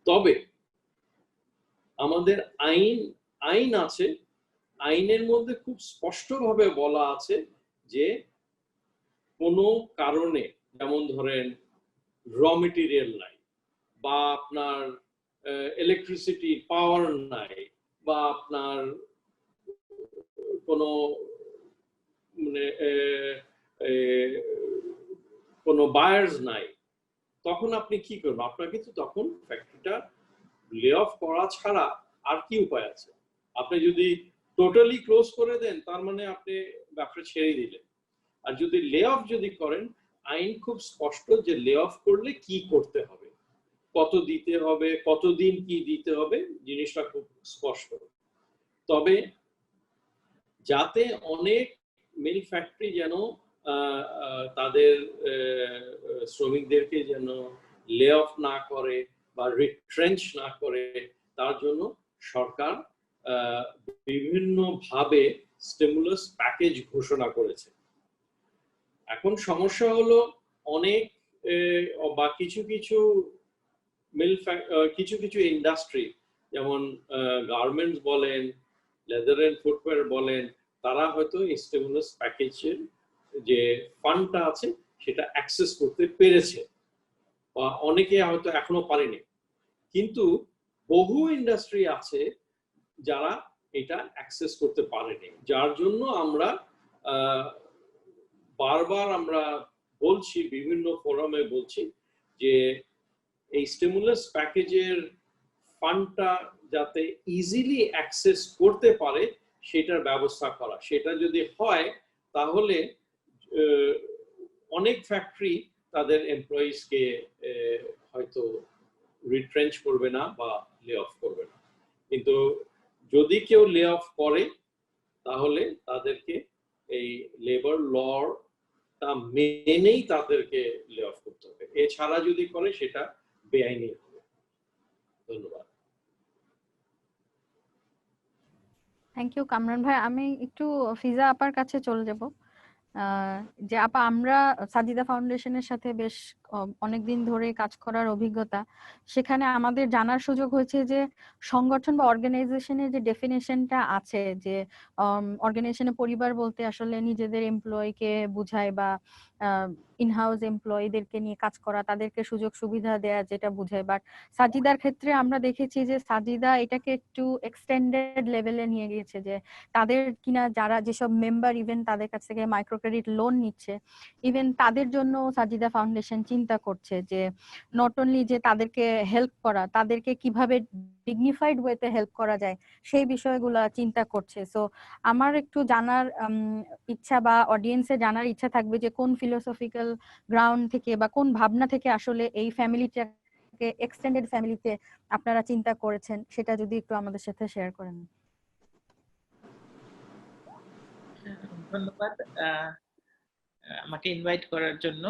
তবে আমাদের আইন আছে, আইনের মধ্যে খুব স্পষ্টভাবে বলা আছে যে কোনো কারণে, যেমন ধরেন র মেটেরিয়াল নাই, বা আপনার ইলেকট্রিসিটি পাওয়ার নাই, বা আপনার কোনো মানে কোনো বায়ার্স নাই, তখন আপনি কি করবেন? আপনাকে তো তখন ফ্যাক্টরিটা লে অফ করা ছাড়া আর কি উপায় আছে? আপনি যদি টোটালি ক্লোজ করে দেন তার মানে আপনি ব্যবসা ছেড়ে দিলেন। আর যদি লে অফ যদি করেন, আইন খুব স্পষ্ট যে লে অফ করলে কি করতে হবে, কত দিতে হবে, কতদিন কি দিতে হবে, জিনিসটা খুব স্পষ্ট। তবে যাতে অনেক মিল ফ্যাক্টরি যেন তাদের শ্রমিকদেরকে যেন লে অফ না করে বা রিট্রেঞ্চ না করে, তার জন্য সরকার বিভিন্নভাবে স্টিমুলাস প্যাকেজ ঘোষণা করেছে। এখন সমস্যা হলো অনেক বা কিছু কিছু ইন্ডাস্ট্রি, যেমন গার্মেন্টস বলেন, লেদার এন্ড ফুটওয়্যার বলেন, তারা হয়তো স্টিমুলাস প্যাকেজের যে ফান্ডটা আছে সেটা অ্যাক্সেস করতে পেরেছে, বা অনেকে হয়তো এখনো পারেনি। কিন্তু বহু ইন্ডাস্ট্রি আছে যারা এটা অ্যাক্সেস করতে পারেনি, যার জন্য আমরা বারবার বলছি, বিভিন্ন ফোরামে বলছি যে এই স্টিমুলাস প্যাকেজের ফান্ডটা যাতে ইজিলি অ্যাক্সেস করতে পারে সেটার ব্যবস্থা করা। সেটা যদি হয় তাহলে অনেক ফ্যাক্টরি তাদের এমপ্লয়িজকে হয়তো রিট্রেঞ্চ করবে না বা লে অফ করবে না। কিন্তু যদি কেউ লে অফ করে তাহলে তাদেরকে এই লেবার লটা মেনেই তাদেরকে লে অফ করতে হবে, এছাড়া যদি করে সেটা বেআইনি হবে। ধন্যবাদ। থ্যাংক ইউ কামরান ভাই। আমি একটু ফিজা আপার কাছে চলে যাব। যে আপা, আমরা সাজিদা ফাউন্ডেশনের সাথে বেশ অনেকদিন ধরে কাজ করার অভিজ্ঞতা, সেখানে আমাদের জানার সুযোগ হয়েছে যে সংগঠন বা অর্গানাইজেশনের যে ডেফিনেশনটা আছে, যে অর্গানাইজেশনের পরিবার বলতে আসলে নিজেদের এমপ্লয়িকে বুঝায় বা ইনহাউস এমপ্লয়ীদেরকে নিয়ে কাজ করা, তাদেরকে সুযোগ সুবিধা দেয়া, যেটা বুঝায়। বাট সাজিদার ক্ষেত্রে আমরা দেখেছি যে সাজিদা এটাকে একটু এক্সটেন্ডেড লেভেলে নিয়ে গিয়েছে, যে তাদের কিনা যারা যেসব মেম্বার ইভেন তাদের কাছ থেকে মাইক্রো ক্রেডিট লোন নিচ্ছে, ইভেন তাদের জন্য সাজিদা ফাউন্ডেশন চিন্তা করছে যে নট অনলি যে তাদেরকে হেল্প করা, তাদেরকে কিভাবে ডিগনিফাইড ওয়েতে হেল্প করা যায় সেই বিষয়গুলো চিন্তা করছে। সো আমার একটু জানার ইচ্ছা বা অডিয়েন্সে জানার ইচ্ছা থাকবে যে কোন ফিলোসফিক্যাল গ্রাউন্ড থেকে বা কোন ভাবনা থেকে আসলে এই ফ্যামিলিটাকে এক্সটেন্ডেড ফ্যামিলিতে আপনারা চিন্তা করেছেন, সেটা যদি একটু আমাদের সাথে শেয়ার করেন। ধন্যবাদ আমাকে ইনভাইট করার জন্য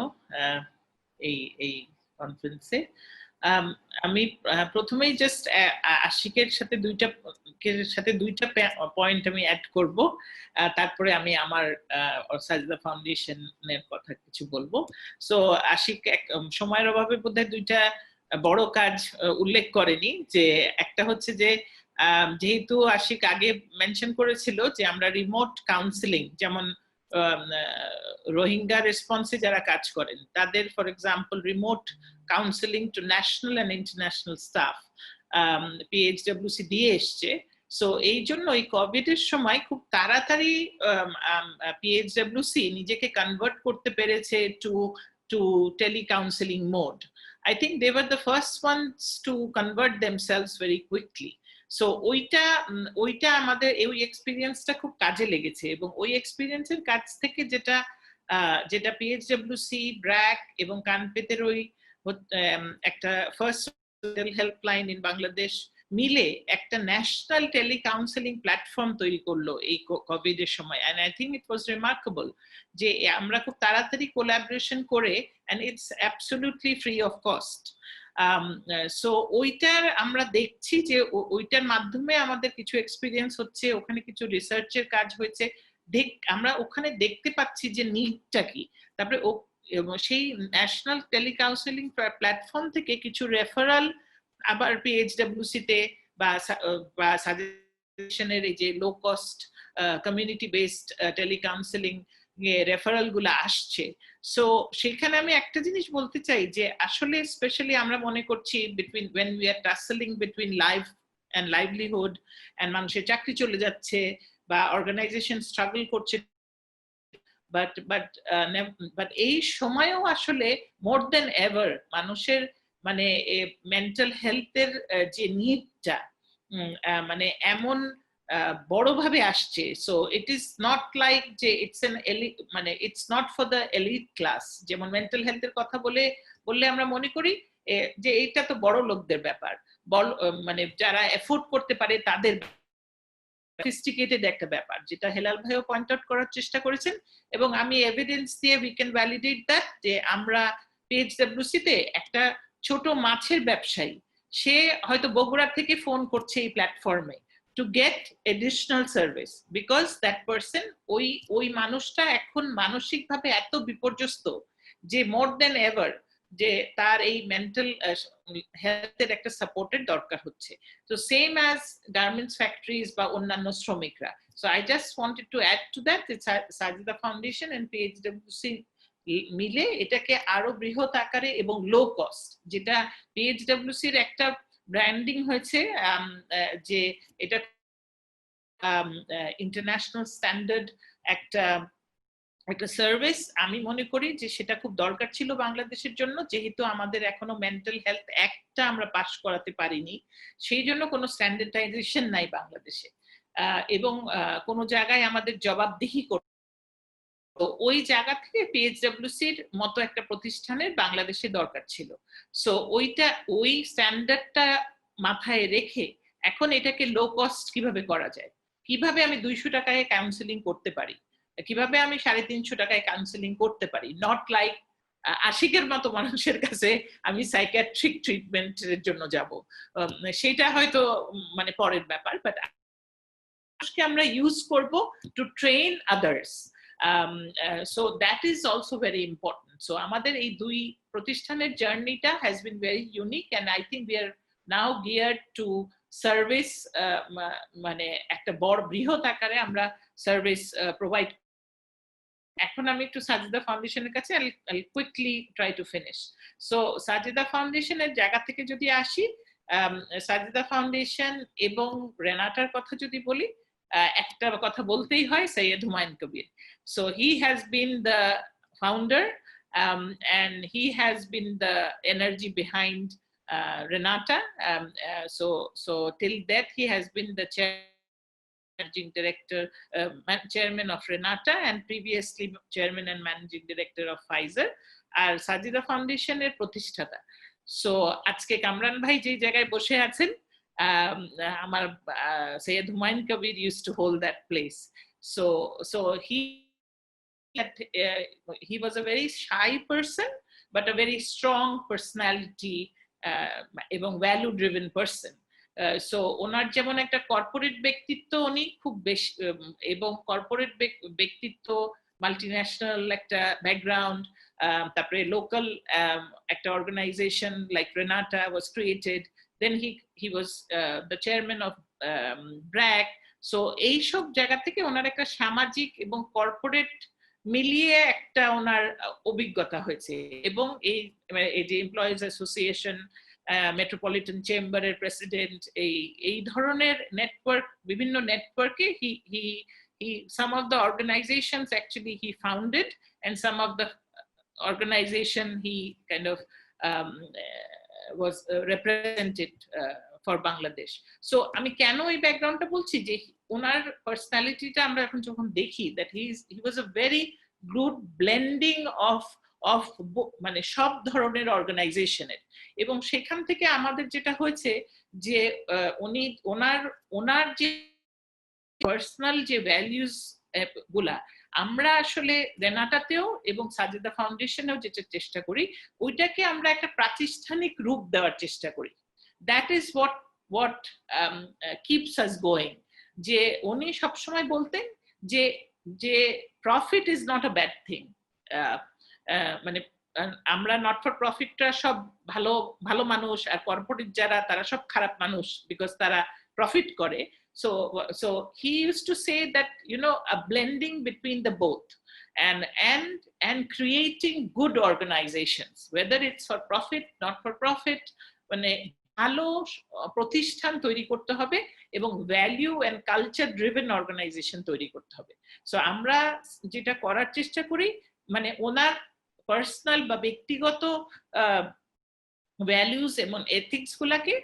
এই এই কনফারেন্সে। আমি প্রথমেই জাস্ট আশিকের সাথে দুইটা পয়েন্ট আমি অ্যাড করব, তারপরে আমি আমার সাজিদা ফাউন্ডেশনের কথা কিছু বলবো। সো আশিক সময়ের অভাবে বোধহয় দুইটা বড় কাজ উল্লেখ করেনি। যে একটা হচ্ছে যে যেহেতু আশিক আগে মেনশন করেছিল যে আমরা রিমোট কাউন্সিলিং, যেমন রোহিঙ্গা রেসপন্সে যারা কাজ করেন তাদের for example remote counselling to national and international staff PHWC দিয়ে এসছে। সো এই জন্য এই কোভিড এর সময় খুব তাড়াতাড়ি PHWC নিজেকে কনভার্ট করতে পেরেছে to tele counselling mode. I think they were the first ones to convert themselves very quickly. So ওইটা আমাদের এই এক্সপিরিয়েন্সটা খুব কাজে লেগেছে, এবং ওই এক্সপিরিয়েন্সের কাছ থেকে যেটা PHWC, ব্র্যাক এবং কানপেতের ওই একটা ফার্স্ট হেল্পলাইন ইন বাংলাদেশ মিলে একটা ন্যাশনাল টেলি কাউন্সিলিং প্ল্যাটফর্ম তৈরি করলো এই কোভিড এর সময়। And I think it was remarkable যে আমরা খুব তাড়াতাড়ি কোলাবোরেশন করে, and it's absolutely free of cost. So ওইটার আমরা দেখছি যে ওইটার মাধ্যমে আমাদের কিছু এক্সপিরিয়েন্স হচ্ছে, ওখানে কিছু রিসার্চের কাজ হয়েছে, আমরা ওখানে দেখতে পাচ্ছি যে নিডটা কি। তারপরে সেই ন্যাশনাল টেলি কাউন্সিলিং প্ল্যাটফর্ম থেকে কিছু রেফারাল আবার PHWC তে বা সাজেশনের এই যে low cost community based tele counselling referral গুলো আসছে। সো সেখানে আমি একটা জিনিস বলতে চাই যে আসলে স্পেশালি আমরা মনে করছি between when we are tussling between life and livelihood and মানুষের চাকরি চলে যাচ্ছে বা অর্গানাইজেশন স্ট্রাগল করছে, বাট এই সময়ও আসলে মোর দেন এভার মানুষের মানে মেন্টাল হেলথের যে নিডটা মানে এমন বড়ভাবে আসছে। So it is not like যে ইটস এন এলিট, মানে it's not for the elite class. যেমন মেন্টাল হেলথের কথা বললে আমরা মনে করি যে এইটা তো বড় লোকদের ব্যাপার, মানে যারা এফোর্ড করতে পারে তাদের সফিস্টিকেটেড একটা ব্যাপার, যেটা হেলাল ভাইও পয়েন্ট আউট করার চেষ্টা করেছেন। এবং আমি এভিডেন্স দিয়ে উই ক্যান ভ্যালিডেট দ্যাট যে আমরা PHWC তে একটা ছোট মাছের ব্যবসায়ী, সে হয়তো বগুড়া থেকে ফোন করছে এই প্ল্যাটফর্মে to get additional service, because that person ওই মানুষটা এখন মানসিকভাবে এত বিপর্যস্ত যে মোর দেন এভার যে তার এই মেন্টাল হেলথের একটা সাপোর্টের দরকার হচ্ছে। তো সেম অ্যাজ গার্মেন্টস ফ্যাক্টরিজ বা অন্যান্য শ্রমিকরা। So I just wanted to add to that Sajida foundation and PHWC মিলে এটাকে আরো বৃহৎ আকারে এবং লো কস্ট, যেটা PHWC এর একটা ব্র্যান্ডিং হয়েছে যে এটা ইন্টারন্যাশনাল স্ট্যান্ডার্ড একটা সার্ভিস। আমি মনে করি যে সেটা খুব দরকার ছিল বাংলাদেশের জন্য, যেহেতু আমাদের এখনো মেন্টাল হেলথ অ্যাক্টটা আমরা পাস করাতে পারিনি, সেই জন্য কোনো স্ট্যান্ডার্ডাইজেশন নাই বাংলাদেশে, এবং কোনো জায়গায় আমাদের জবাবদিহি করতে। তো ওই জায়গা থেকে PHWCর মতো একটা প্রতিষ্ঠানের বাংলাদেশে দরকার ছিল। সো ওই স্ট্যান্ডার্ডটা মাথায় রেখে এখন এটাকে লো কস্ট কিভাবে করা যায়, কিভাবে আমি 200 টাকায় কাউন্সিলিং করতে পারি, কিভাবে আমি 350 টাকায় কাউন্সিলিং করতে পারি, নট লাইক আশিকের মতো মানুষের কাছে আমি সাইকিয়াট্রিক ট্রিটমেন্টের জন্য যাব, সেটা হয়তো মানে পরের ব্যাপার। বাট আমরা ইউজ করব to train others. So that is also very important. So আমাদের এই দুই প্রতিষ্ঠানের জার্নিটা has been very unique and I think we are now geared to service, মানে একটা বড় বৃহৎ আকারে আমরা সার্ভিস প্রোভাইড। এখন আমি একটু সাজিদা ফাউন্ডেশনের কাছে I'll quickly try to finish. So Sajida ফাউন্ডেশনের জায়গা থেকে যদি আসি, সাজিদা ফাউন্ডেশন এবং রেনাটার কথা যদি বলি, একটা কথা বলতেই হয়, Syed Humayun Kabir. So he has been the founder and he has been the energy behind Renata. So till death he has been the managing director, chairman of Renata, and previously chairman and managing director of Pfizer, আর সাজিদা ফাউন্ডেশনের প্রতিষ্ঠাতা। সো আজকে কামরান ভাই যে জায়গায় বসে আছেন, আমার Syed Humayun Kabir used to hold that place. So he was a very shy person but a very strong personality এবং ভ্যালু ড্রিভেন পারসন। সো ওনার যেমন একটা কর্পোরেট ব্যক্তিত্ব উনি খুব বেশি, এবং কর্পোরেট ব্যক্তিত্ব, মাল্টিন্যাশনাল একটা ব্যাকগ্রাউন্ড, তারপরে লোকাল একটা organisation like Renata was created, then he was the chairman of BRAC. So এইসব জায়গা থেকে ওনার একটা সামাজিক এবং কর্পোরেট মিলিয়ে একটা ওনার অভিজ্ঞতা হয়েছে, এবং এই যে এমপ্লয়িজ অ্যাসোসিয়েশন, মেট্রোপলিটন চেম্বারের প্রেসিডেন্ট, এই ধরনের নেটওয়ার্ক, বিভিন্ন নেটওয়ার্কে he some of the organizations actually he founded and some of the organization he kind of was represented for Bangladesh. So আমি কেন এই ব্যাকগ্রাউন্ডটা বলছি, যে ওনার পার্সোনালিটিটা আমরা এখন যখন দেখি, that he was a very good blending of মানে সব ধরনের অর্গানাইজেশনের, এবং সেখান থেকে আমাদের যেটা হয়েছে যে উনি ওনার যে পার্সোনাল যে ভ্যালুস গুলা আমরা আসলে রেনাটাতেও এবং সাজিদা ফাউন্ডেশনেও যেটা চেষ্টা করি, ওইটাকে আমরা একটা প্রাতিষ্ঠানিক রূপ দেওয়ার চেষ্টা করি। That is what keeps us going. যে উনি সবসময় বলতেন যে profit is not a bad thing, মানে আমরা নট ফর প্রফিটটা সব ভালো মানুষ, আর কর্পোরেট যারা তারা সব খারাপ মানুষ বিকজ তারা প্রফিট করে। So he used to say that, you know, a blending between the both and creating good organizations, whether it's for profit, not for profit, মানে ভালো প্রতিষ্ঠান তৈরি করতে হবে এবং value and culture driven organisation তৈরি করতে হবে। সো আমরা যেটা করার চেষ্টা করি, মানে ওনার পার্সোনাল বা ব্যক্তিগত ভ্যালুস এবং এথিক্স গুলাকে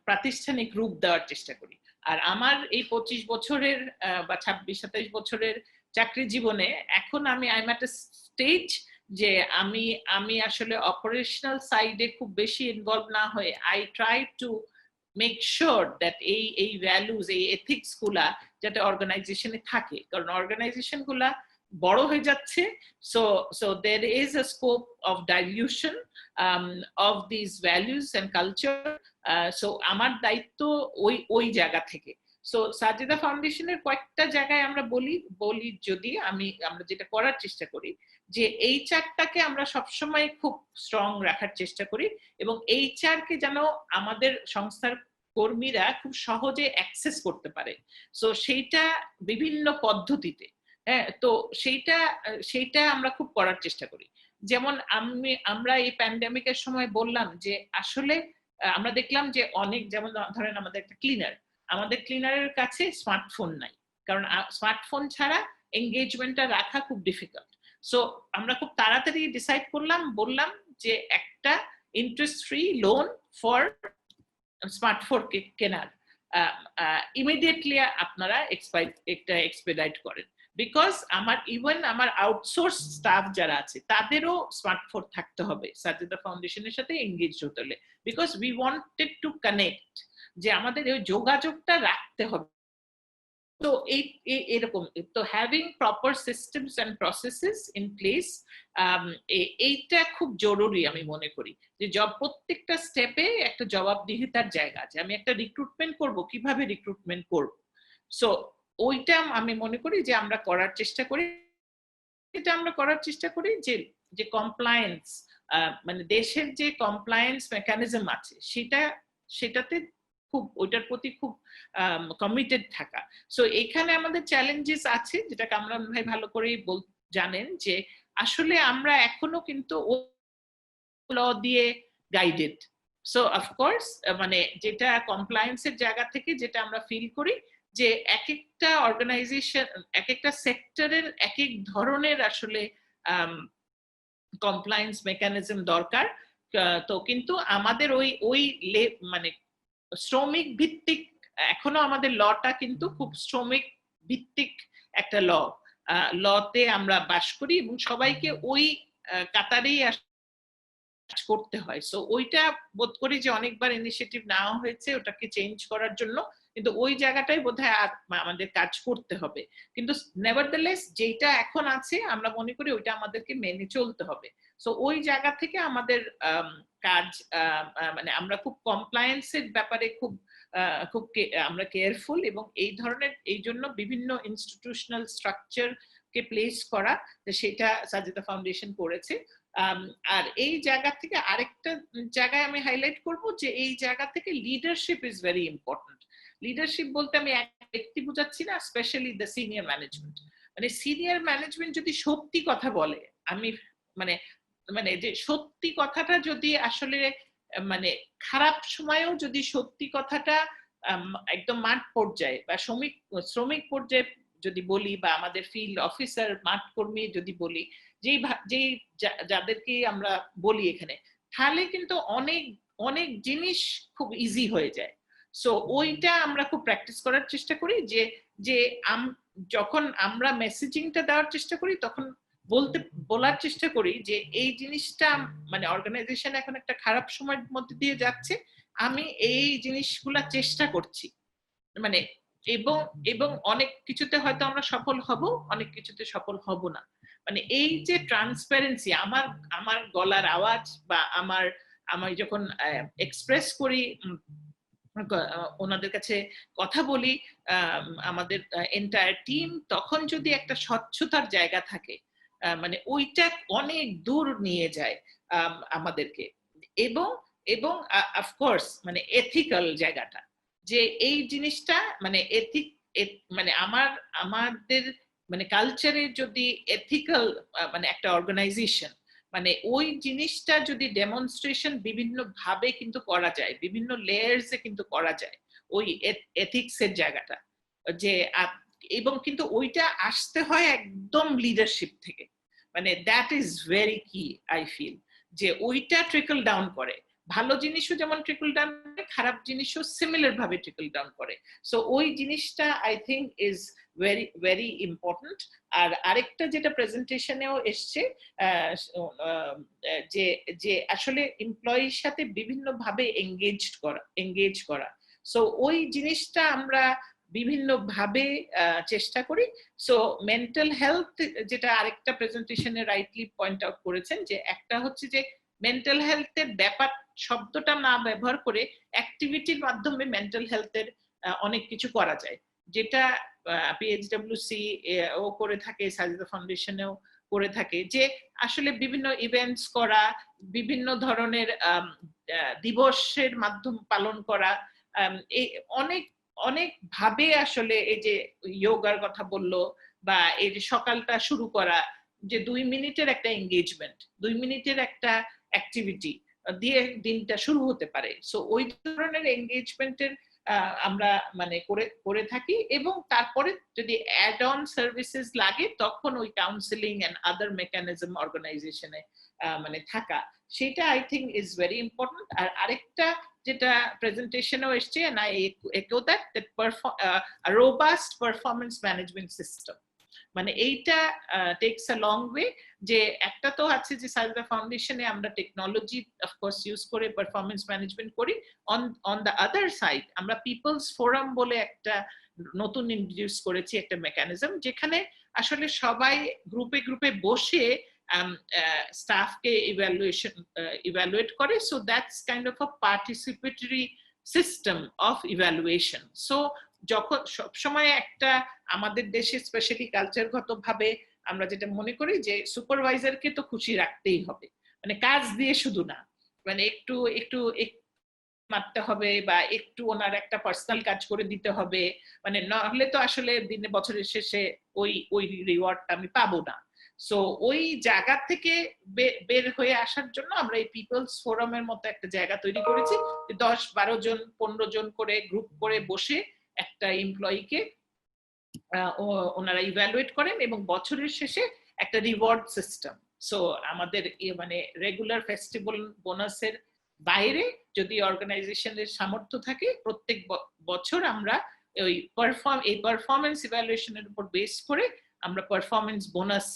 প্রাতিষ্ঠানিক রূপ দেওয়ার চেষ্টা করি। আর আমার এই 25 বছরের বা 26-27 বছরের চাকরি জীবনে এখন I am at a stage যে আমি আসলে অপারেশনাল সাইডে খুব বেশি ইনভলভ না হয়ে I try to make sure that এই ভ্যালুস, এই এথিক্স গুলা যাতে অর্গানাইজেশনে থাকে, কারণ অর্গানাইজেশন গুলা বড় হয়ে যাচ্ছে। So there is a scope of dilution of these values and culture. So আমার দায়িত্ব ওই জায়গা থেকে। সো সাজিদা ফাউন্ডেশনের কয়েকটা জায়গায় আমরা বলি যদি আমরা যেটা করার চেষ্টা করি, যে এইচআরটাকে আমরা সবসময় খুব স্ট্রং রাখার চেষ্টা করি, এবং এইচআরকে যেন আমাদের সংস্থার কর্মীরা খুব সহজে অ্যাক্সেস করতে পারে। সো সেইটা বিভিন্ন পদ্ধতিতে, হ্যাঁ, তো সেইটা আমরা খুব করার চেষ্টা করি। যেমন আমরা এই প্যান্ডেমিকের সময় বললাম যে আসলে আমরা দেখলাম যে অনেক, যেমন ধরেন আমাদের একটা আমাদের ক্লিনারের কাছে স্মার্টফোন নাই, কারণ স্মার্টফোন ছাড়া এঙ্গেজমেন্টটা রাখা খুব ডিফিকাল্ট। সো আমরা খুব তাড়াতাড়ি ডিসাইড বললাম যে একটা interest free loan for smartphone কেনার ইমিডিয়েটলি আপনারা এক্সপেডাইট করেন, বিকজ আমার আউটসোর্স স্টাফ যারা আছে তাদেরও স্মার্টফোন থাকতে হবে সাজিদা ফাউন্ডেশনের সাথে এঙ্গেজ হতে হলে, because we wanted to connect, যে আমাদের এই যোগাযোগটা রাখতে হবে। তো এরকম তো having proper systems and processes in place, এইটা খুব জরুরি আমি মনে করি, যে প্রত্যেকটা স্টেপে একটা জবাবদিহিতার জায়গা আছে। আমি একটা রিক্রুটমেন্ট করব, কিভাবে রিক্রুটমেন্ট করব, সো ওইটা আমি মনে করি যে আমরা করার চেষ্টা করি। যেটা আমরা করার চেষ্টা করি যে যে কমপ্লায়েন্স মানে দেশের যে কমপ্লায়েন্স মেকানিজম আছে সেটাতে খুব ওইটার প্রতি খুব কমিটেড থাকা। সো এখানে আমাদের চ্যালেঞ্জেস আছে, যেটা কামরান ভাই ভালো করেই জানেন, যে আসলে আমরা এখনো কিন্তু ল দিয়ে গাইডেড। সো অফকোর্স মানে যেটা কমপ্লায়েন্সের জায়গা থেকে যেটা আমরা ফিল করি যে এক একটা অর্গানাইজেশন, এক একটা সেক্টরের এক এক ধরনের আসলে কমপ্লায়েন্স মেকানিজম দরকার। তো কিন্তু আমাদের ওই মানে শ্রমিক ভিত্তিক এখনো আমাদের লটা কিন্তু খুব শ্রমিক ভিত্তিক একটা লতে আমরা বাস করি এবং সবাইকে ওই কাতারেই করতে হয়। সো ওইটা বোধ করি যে অনেকবার ইনিশিয়েটিভ নেওয়া হয়েছে ওটাকে চেঞ্জ করার জন্য, কিন্তু ওই জায়গাটাই বোধহয় আমাদের কাজ করতে হবে। কিন্তু নেভারদালেস যেটা এখন আছে আমরা মনে করি ওইটা আমাদেরকে মেনে চলতে হবে। সো ওই জায়গা থেকে আমাদের কাজ মানে আমরা খুব কমপ্লায়েন্সের ব্যাপারে খুব আমরা কেয়ারফুল, এবং এই জন্য বিভিন্ন ইনস্টিটিউশনাল স্ট্রাকচার কে প্লেস করা, সেটা সাজেদা ফাউন্ডেশন করেছে। আর এই জায়গা থেকে আরেকটা জায়গায় আমি হাইলাইট করব যে এই জায়গা থেকে leadership is very important. Leadership বলতে আমি এক ব্যক্তি বোঝাচ্ছি না, স্পেশালি দ্য সিনিয়র ম্যানেজমেন্ট। মানে সিনিয়র ম্যানেজমেন্ট যদি সত্যি কথা বলে, আমি মানে মানে যে সত্যি কথাটা যদি আসলে মানে খারাপ সময়েও যদি সত্যি কথাটা একদম মাঠ পর্যায়ে বা শ্রমিক পর্যায়ে যদি বলি, বা আমাদের ফিল্ড অফিসার মাঠ কর্মী যদি বলি, যেই যাদেরকে আমরা বলি এখানে, তাহলে কিন্তু অনেক অনেক জিনিস খুব ইজি হয়ে যায়। সো ওইটা আমরা খুব প্র্যাকটিস করার চেষ্টা করি যে যখন আমরা মেসেজিংটা দেওয়ার চেষ্টা করি তখন বলার চেষ্টা করি যে এই জিনিসটা মানে অর্গানাইজেশন এখন একটা খারাপ সময়ের মধ্যে দিয়ে যাচ্ছে, আমি এই জিনিসগুলা চেষ্টা করছি মানে, এবং অনেক কিছুতে হয়তো আমরা সফল হব, অনেক কিছুতে সফল হব না। মানে এই যে ট্রান্সপারেন্সি, আমার গলার আওয়াজ বা আমি যখন এক্সপ্রেস করি, ওনাদের কাছে কথা বলি, আমাদের এন্টায়ার টিম, তখন যদি একটা স্বচ্ছতার জায়গা থাকে, মানে ওইটা অনেক দূর নিয়ে যায় আমাদেরকে। এবং অফকোর্স মানে এথিক্যাল জায়গাটা, যে এই জিনিসটা মানে মানে আমাদের মানে কালচারে যদি এথিক্যাল মানে একটা অর্গানাইজেশন, মানে ওই জিনিসটা যদি ডেমনস্ট্রেশন বিভিন্ন ভাবে কিন্তু করা যায়, বিভিন্ন লেয়ার্সে কিন্তু করা যায় ওই এথিক্সের জায়গাটা, যে এবং কিন্তু ওইটা আসতে হয় একদম লিডারশিপ থেকে। মানে দ্যাট ইজ ভেরি কি, আই ফিল যে ওইটা ট্রিকল ডাউন করে, ভালো জিনিসও যেমন ট্রিকল ডাউন করে, খারাপ জিনিসও সিমিলার ভাবে ট্রিকল ডাউন করে। সো ওই জিনিসটা I think is very very important. আর আরেকটা যেটা প্রেজেন্টেশনেও এসছে, যে আসলে এমপ্লয়ির সাথে বিভিন্ন ভাবে এঙ্গেজ করা। সো ওই জিনিসটা আমরা বিভিন্ন ভাবে চেষ্টা করি। সো মেন্টাল হেলথ, যেটা আরেকটা প্রেজেন্টেশনে রাইটলি পয়েন্ট আউট করেছেন, যে একটা হচ্ছে যে মেন্টাল হেলথের ব্যাপার শব্দটা না ব্যবহার করে অ্যাক্টিভিটির মাধ্যমে মেন্টাল হেলথের অনেক কিছু করা যায়, যেটা পিএইচডব্লিউসি ও করে থাকে, সাজেদা ফাউন্ডেশনেও করে থাকে, যে আসলে বিভিন্ন ইভেন্টস করা, বিভিন্ন ধরনের দিবসের মাধ্যম পালন করা, এই অনেক অনেক ভাবে আসলে এই যে যোগার কথা বললো, বা এই যে সকালটা শুরু করা, যে 2 মিনিটের একটা এঙ্গেজমেন্ট, 2 মিনিটের একটা অ্যাক্টিভিটি দিয়ে দিনটা শুরু হতে পারে। সো ওই ধরনের এঙ্গেজমেন্টের আমরা মানে করে থাকি, এবং তারপরে যদি অ্যাড অন সার্ভিসেস লাগে তখন ওই কাউন্সেলিং এন্ড আদার মেকানিজম অর্গানাইজেশনে মানে থাকা, সেটা I think is very important. আর আরেকটা যেটা প্রেজেন্টেশনেও এসছে, না echo that robust performance management system, মানে এইটা টেকস আ লং ওয়ে। যে একটা তো আছে যে সাজেদা ফাউন্ডেশনে আমরা টেকনোলজি অফকোর্স ইউজ করে পারফরমেন্স ম্যানেজমেন্ট করি, অন দ্য আদার সাইড আমরা পিপলস ফোরাম বলে একটা নতুন ইন্ট্রোডিউস করেছি, একটা মেকানিজম, যেখানে আসলে সবাই গ্রুপে গ্রুপে বসে স্টাফকে ইভ্যালুয়েট করে। So that's kind of a participatory system of evaluation. So যখন সবসময় একটা আমাদের দেশে স্পেশালি কালচারগত ভাবে আমরা যেটা মনে করি যে সুপারভাইজারকে তো খুশি রাখতেই হবে, মানে কাজ দিয়ে শুধু না, মানে একটু একটু মারতে হবে বা একটু ওনার একটা পার্সোনাল কাজ করে দিতে হবে, মানে না হলে তো আসলে দিনে বছরের শেষে ওই রিওয়ার্ডটা আমি পাবো না। সো ওই জায়গা থেকে বের হয়ে আসার জন্য আমরা এই পিপলস ফোরামের মতো একটা জায়গা তৈরি করেছি, 10-12 জন 15 জন করে গ্রুপ করে বসে একটা এমপ্লয়িকে ওনারা ইভ্যালুয়েট করেন এবং বছরের শেষে একটা রিওয়ার্ড সিস্টেম। সো আমাদের মানে রেগুলার ফেস্টিভ্যাল বোনাসের বাইরে যদি অর্গানাইজেশনের সামর্থ্য থাকে প্রত্যেক বছর আমরা ওই পারফরমেন্স ইভ্যালুয়েশনের উপর বেস করে আমরা পারফরমেন্স বোনাস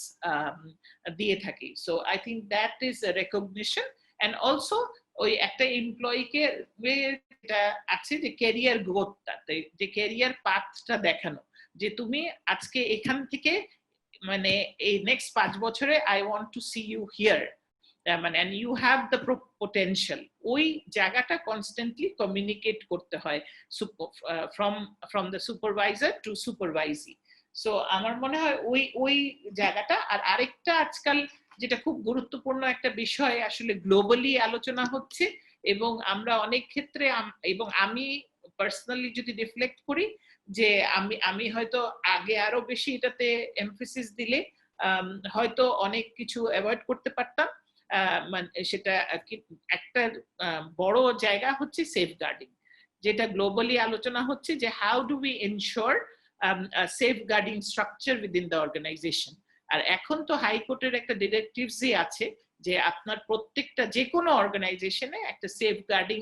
দিয়ে থাকি। So I think that is a recognition and also ওই একটা এমপ্লয়িকে যেটা আছে যে ক্যারিয়ার গ্রোথটা, যে ক্যারিয়ার পাথটা দেখানো, যে তুমি আজকে এখান থেকে মানে এই নেক্সট 5 বছরে I want to see you here, মানে and you have the potential, ওই জায়গাটা কনস্ট্যান্টলি কমিউনিকেট করতে হয় from the supervisor to supervisee। So আমার মনে হয় ওই জায়গাটা। আর আরেকটা আজকাল যেটা খুব গুরুত্বপূর্ণ একটা বিষয় আসলে গ্লোবালি আলোচনা হচ্ছে, এবং আমরা অনেক ক্ষেত্রে এবং আমি পার্সোনালি যদি রিফ্লেক্ট করি যে আমি হয়তো আগে আরো বেশি এটাতে এমফেসিস দিলে হয়তো অনেক কিছু অ্যাভয়েড করতে পারতাম। মানে সেটা একটা বড় জায়গা হচ্ছে সেফগার্ডিং, যেটা গ্লোবালি আলোচনা হচ্ছে যে how do we ensure safeguarding structure within the organization. আর এখন তো হাইকোর্টের একটা ডিরেক্টিভসই আছে যে আপনার প্রত্যেকটা যে কোনো অর্গানাইজেশনে একটা সেফগার্ডিং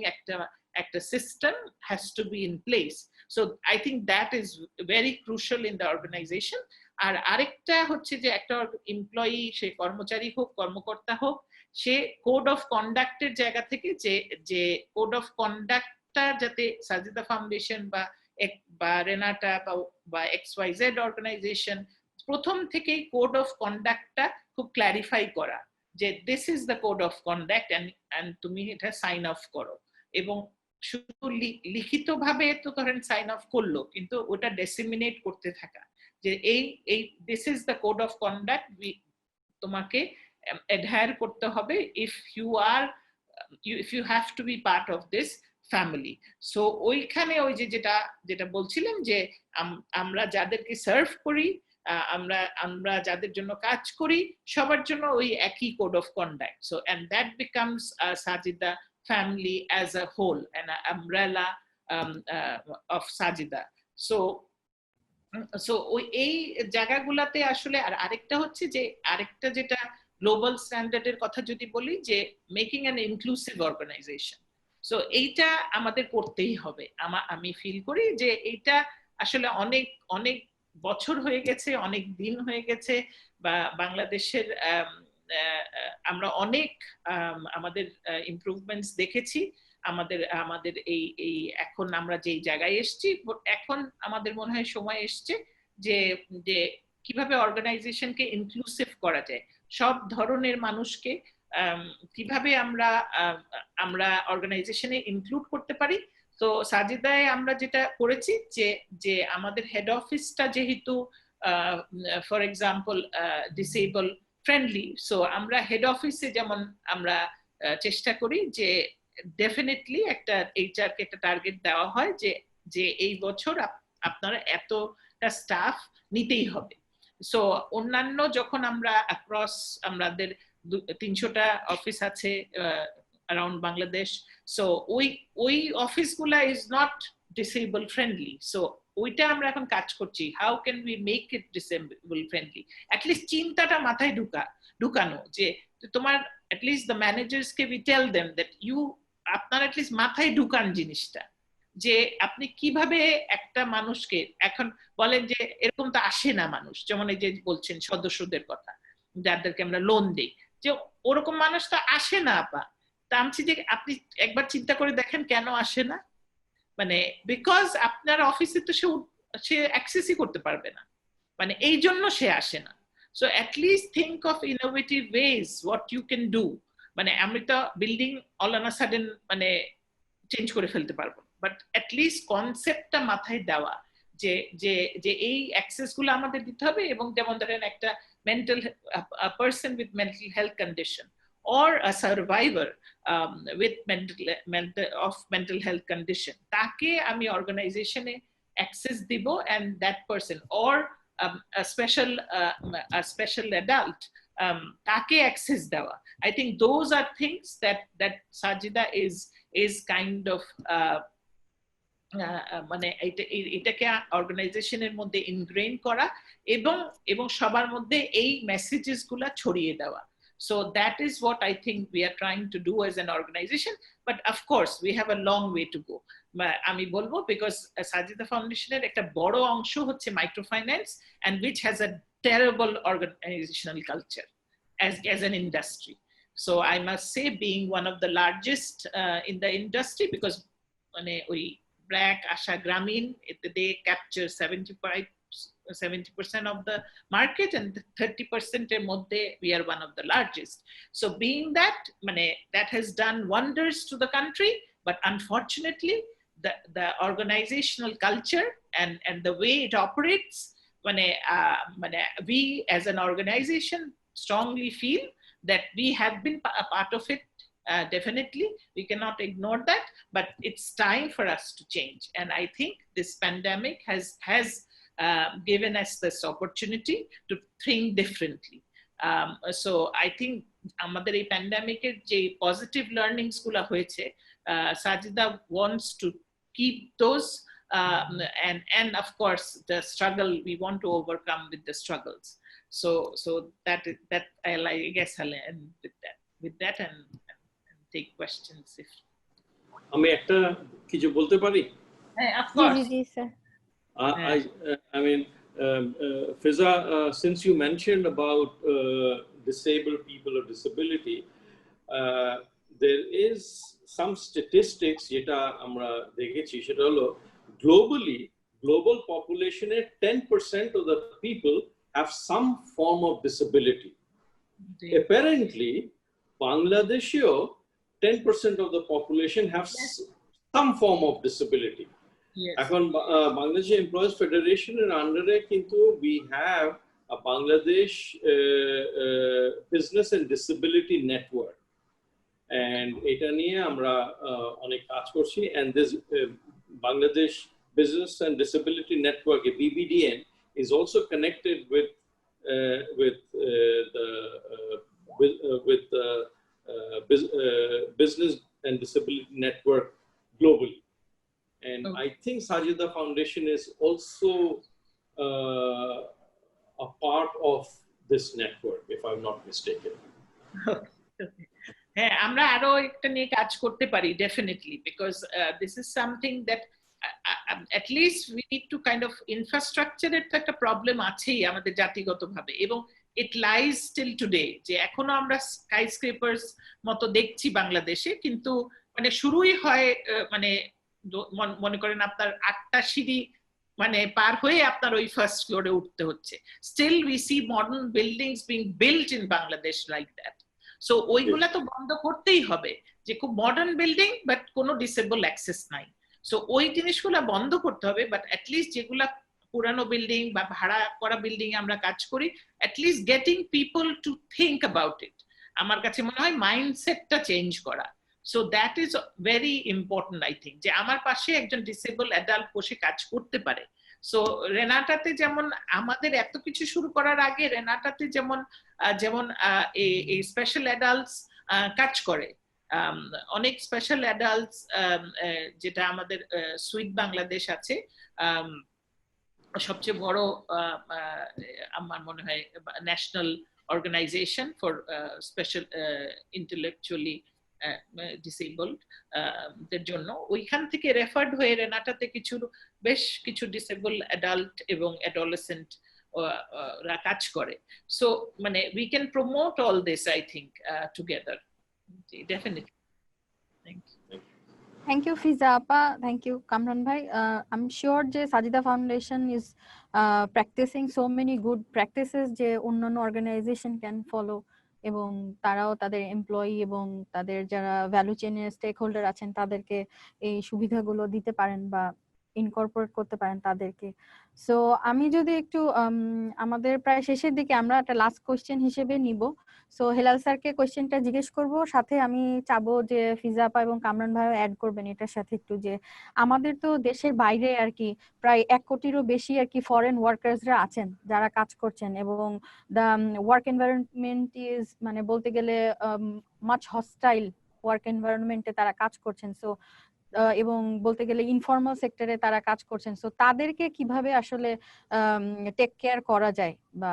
একটা system has to be in place. So I think that is very crucial in the organization. আর আরেকটা হচ্ছে যে একটা এমপ্লয়ি, সে কর্মচারী হোক কর্মকর্তা হোক, সে কোড অফ কন্ডাক্টের জায়গা থেকে যে কোড অফ কন্ডাক্টটা যাতে সাজিদা ফাউন্ডেশন বা রেনাটা বা XYZ অর্গানাইজেশন প্রথম থেকেই কোড অফ কন্ডাক্টটা খুব ক্ল্যারিফাই করা, যে this is the code of conduct and তুমি এটা সাইন অফ করো। এবং শুধু লিখিতভাবে তো ধরেন সাইন অফ করলো, কিন্তু ওটা ডেসিমিনেট করতে থাকা যে এই this is the code of conduct তোমাকে adhere করতে হবে if you have to be part of this family। So ওইখানে ওই যেটা বলছিলাম যে আমরা যাদেরকে সার্ভ করি, আমরা যাদের জন্য কাজ করি, সবার জন্য ওই একই code of conduct. So and that becomes Sajida family as a whole, an umbrella of Sajida। So ওই এই জায়গাগুলোতে আসলে। আর আরেকটা হচ্ছে যে আরেকটা যেটা গ্লোবাল স্ট্যান্ডার্ডের কথা যদি বলি, যে making an inclusive organisation. So এইটা আমাদের করতেই হবে। আমি ফিল করি যে এইটা আসলে অনেক অনেক বছর হয়ে গেছে, অনেক দিন হয়ে গেছে, বা বাংলাদেশের আমরা অনেক আমাদের ইমপ্রুভমেন্টস দেখেছি। আমাদের এই এখন আমরা যেই জায়গায় এসেছি, এখন আমাদের মনে হয় সময় এসছে যে কিভাবে অর্গানাইজেশনকে ইনক্লুসিভ করা যায়, সব ধরনের মানুষকে কিভাবে আমরা অর্গানাইজেশনে ইনক্লুড করতে পারি। তো সাজিদায় আমরা যেটা করেছি যে আমাদের হেড অফিসটা যেহেতু for example disable friendly, so আমরা হেড অফিসে যেমন আমরা চেষ্টা করি যে ডেফিনেটলি একটা HR কে একটা টার্গেট দেওয়া হয় যে এই বছর আপনারা এতটা স্টাফ নিতেই হবে। সো অন্যান্য যখন আমরা অ্যাক্রস আমাদের 300টা অফিস আছে অ্যারাউন্ড বাংলাদেশ, সো ওই অফিসগুলা is not disable friendly. So ওইটা আমরা এখন কাজ করছি, how can we make it disable friendly. At least চিন্তাটা মাথায় ঢুকানো যে তোমার অ্যাটলিস্ট দ্য ম্যানেজার্স কে উই টেল দেম দ্যাট আপনার অ্যাটলিস্ট মাথায় ঢুকান জিনিসটা, যে আপনি কিভাবে একটা মানুষকে, এখন বলেন যে এরকম তো আসে না মানুষ, যেমন এই যে বলছেন সদস্যদের কথা, যাদেরকে আমরা লোন দিই, যে ওরকম মানুষ তো আসে না। তা আমি যে আপনি একবার চিন্তা করে দেখেন কেন আসে না, মানে বিকজ আপনার অফিসে তো সে অ্যাক্সেসই করতে পারবে না, মানে এই জন্য সে আসে না। So at least think of innovative ways what you can do. মানে আমি তো building all on a sudden মানে চেঞ্জ করে ফেলতে পারবো, বাট অ্যাটলিস্ট কনসেপ্টটা মাথায় দেওয়া যে এই অ্যাক্সেস গুলো আমাদের দিতে হবে। এবং যেমন ধরেন একটা a person with mental health condition or a survivor with mental health condition, তাকে আমি অর্গানাইজেশনে অ্যাক্সেস দিব, and that person or a special adult তাকে অ্যাক্সেস দেওয়া. I think those are things that Sajida is kind of মানে এটাকে অর্গানাইজেশনের মধ্যে ইনগ্রেইন করা এবং সবার মধ্যে এই মেসেজেস গুলা ছড়িয়ে দেওয়া. So that is what I think we are trying to do as an organization, but of course we have a long way to go. আমি বলবো because Sajida Foundationের একটা বড় অংশ হচ্ছে microfinance, and which has a terrible organizational culture as an industry. So I must say, being one of the largest in the industry, because মানে ওই BRAC, Asha Gramin, they capture 70% of the market, and 30% we are one of the largest. So being that, that has done wonders to the country, but unfortunately the organizational culture and the way it operates, we as an organization strongly feel that we have been a part of it. Definitely we cannot ignore that, but it's time for us to change, and I think this pandemic has given us this opportunity to think differently. So I think amader ei pandemic er je positive learnings gulo hoyeche, Sajida wants to keep those, and of course the struggle we want to overcome with the struggles. So that I guess I'll end with that and take questions if আমি একটা কিছু বলতে পারি? Of course. G sir. I mean, Fiza, since you mentioned about disabled people or disability, there is some statistics যেটা আমরা দেখেছি, সেটা হলো global population 10% of the people have some form of disability. Apparently Bangladeshio 10% of the population have some form of disability. এখন Bangladesh Employees Federation এর আন্ডারে কিন্তু we have a Bangladesh Business and Disability Network, and এটা নিয়ে আমরা অনেক কাজ করছি, and this Bangladesh Business and Disability Network, BBDN, is also connected with the Business and Disability Network globally. And I think Sajida Foundation is also a part of this network, if I'm not mistaken. হ্যাঁ, আমরা আরো একটা নিয়ে কাজ করতে পারি definitely, because this is something that at least we need to kind of infrastructure এর তো একটা প্রবলেম আছেই আমাদের জাতিগতভাবে, এবং it lies till today যে এখনো আমরা skyscrapers মতো দেখছি বাংলাদেশে, কিন্তু শুরুই হয় মনে করেন আপনার 8টা সিঁড়ি পার হয়ে আপনার ওই ফার্স্ট ফ্লোরে উঠতে হচ্ছে. Still we see modern buildings being built in Bangladesh like that. So ওইগুলা তো বন্ধ করতেই হবে, যে খুব মডার্ন বিল্ডিং বাট কোনো ডিসেবল অ্যাক্সেস নাই. সো ওই জিনিসগুলা বন্ধ করতে হবে, বাট অ্যাটলিস্ট যেগুলা পুরানো বিল্ডিং বা ভাড়া করা বিল্ডিং আমরা কাজ করি, at least getting people to think about it, আমার কাছে মনে হয় মাইন্ডসেটটা চেঞ্জ করা. So that is very important I think, যে আমার পাশে একজন ডিসেবল অ্যাডাল্ট বসে কাজ করতে পারে. সো রেনাটাতে যেমন আমাদের এত কিছু শুরু করার আগে রেনাটাতে যেমন এই স্পেশাল অ্যাডাল্টস কাজ করে, অনেক স্পেশাল অ্যাডাল্টস, যেটা আমাদের সুইট বাংলাদেশ আছে সবচেয়ে বড়, আমার মনে হয় national organization for special intellectually disabled দের জন্য, ওইখান থেকে রেফার্ড হয়ে রেনাটাতে বেশ কিছু ডিসেবল অ্যাডাল্ট এবং অ্যাডোলেসেন্ট কাজ করে. So we can promote all this, I think, together. Definitely. Thank you. Thank you, Fiza Appa. Thank you, Kamran Bhai. I'm sure যে Sajida Foundation is practicing so many good practices যে অন্যান্য organization can follow, এবং তারাও তাদের এমপ্লয়ি এবং তাদের যারা ভ্যালু চেইনের স্টেক হোল্ডার আছেন তাদেরকে এই সুবিধাগুলো দিতে পারেন বা ইনকর্পোরেট করতে পারেন তাদেরকে। সো আমি যদি একটু আমাদের প্রায় শেষের দিকে আমরা একটা লাস্ট কোয়েশ্চেন হিসেবে নিব। সো হেলাল স্যারকে কোয়েশ্চেনটা জিজ্ঞেস করব, সাথে আমি চাবো যে ফিজা আপা এবং কামরান ভাইও অ্যাড করবেন এটার সাথে একটু, যে আমাদের তো দেশের বাইরে আর কি প্রায় 1 কোটিরও বেশি আর কি ফরেন ওয়ার্কার্সরা আছেন যারা কাজ করছেন, এবং দ্য ওয়ার্ক এনভায়রনমেন্ট ইজ মানে বলতে গেলে মাচ হস্টাইল ওয়ার্ক এনভায়রনমেন্টে তারা কাজ করছেন। সো এবং বলতে গেলে ইনফর্মাল সেক্টরে তারা কাজ করছেন। সো তাদেরকে কিভাবে আসলে টেক কেয়ার করা যায়, বা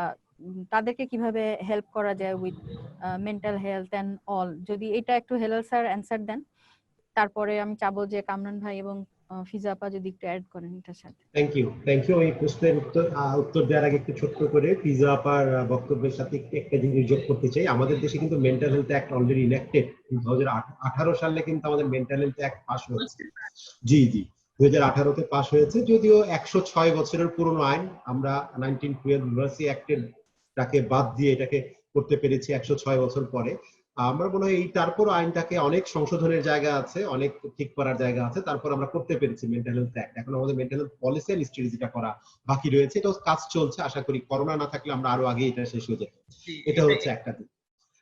তাদেরকে কিভাবে হেল্প করা যায় with mental health and all, যদি এটা একটু হেলাল স্যার অ্যানসার দেন, তারপরে আমি চাবো যে কামরান ভাই এবং ফিজা আপা যদি একটু অ্যাড করেন এটার সাথে। Thank you. এই প্রশ্নের উত্তর দেওয়ার আগে একটু ছোট্ট করে ফিজা আপার বক্তব্যের সাথে একটা জিনিস যোগ করতে চাই। আমাদের দেশে কিন্তু মেন্টাল হেলথ অ্যাক্ট অলরেডি ইনেক্টেড। 2018 সালে কিন্তু আমাদের মেন্টাল হেলথ অ্যাক্ট পাস হয়েছে। জি জি, 2018-তে পাস হয়েছে, যদিও 106 বছরের পুরনো আইন। আমরা 1912 লিটারেসি অ্যাক্টের টাকে বাদ দিয়ে এটাকে করতে পেরেছি 106 বছর পরে। আমরা মনে হয় এই তারপর আইনটাকে অনেক সংশোধনের জায়গা আছে, অনেক ঠিক করার জায়গা আছে, তারপর আমরা করতে পেরেছি মেন্টাল হেলথ অ্যাক্ট। এখন আমাদের মেন্টাল হেলথ পলিসি এন্ড স্ট্র্যাটেজিটা করা বাকি রয়েছে, এটা কাজ চলছে। আশা করি করোনা না থাকলে আমরা আরো আগে এটা শেষ হয়ে যেত। এটা হচ্ছে একটা দিক।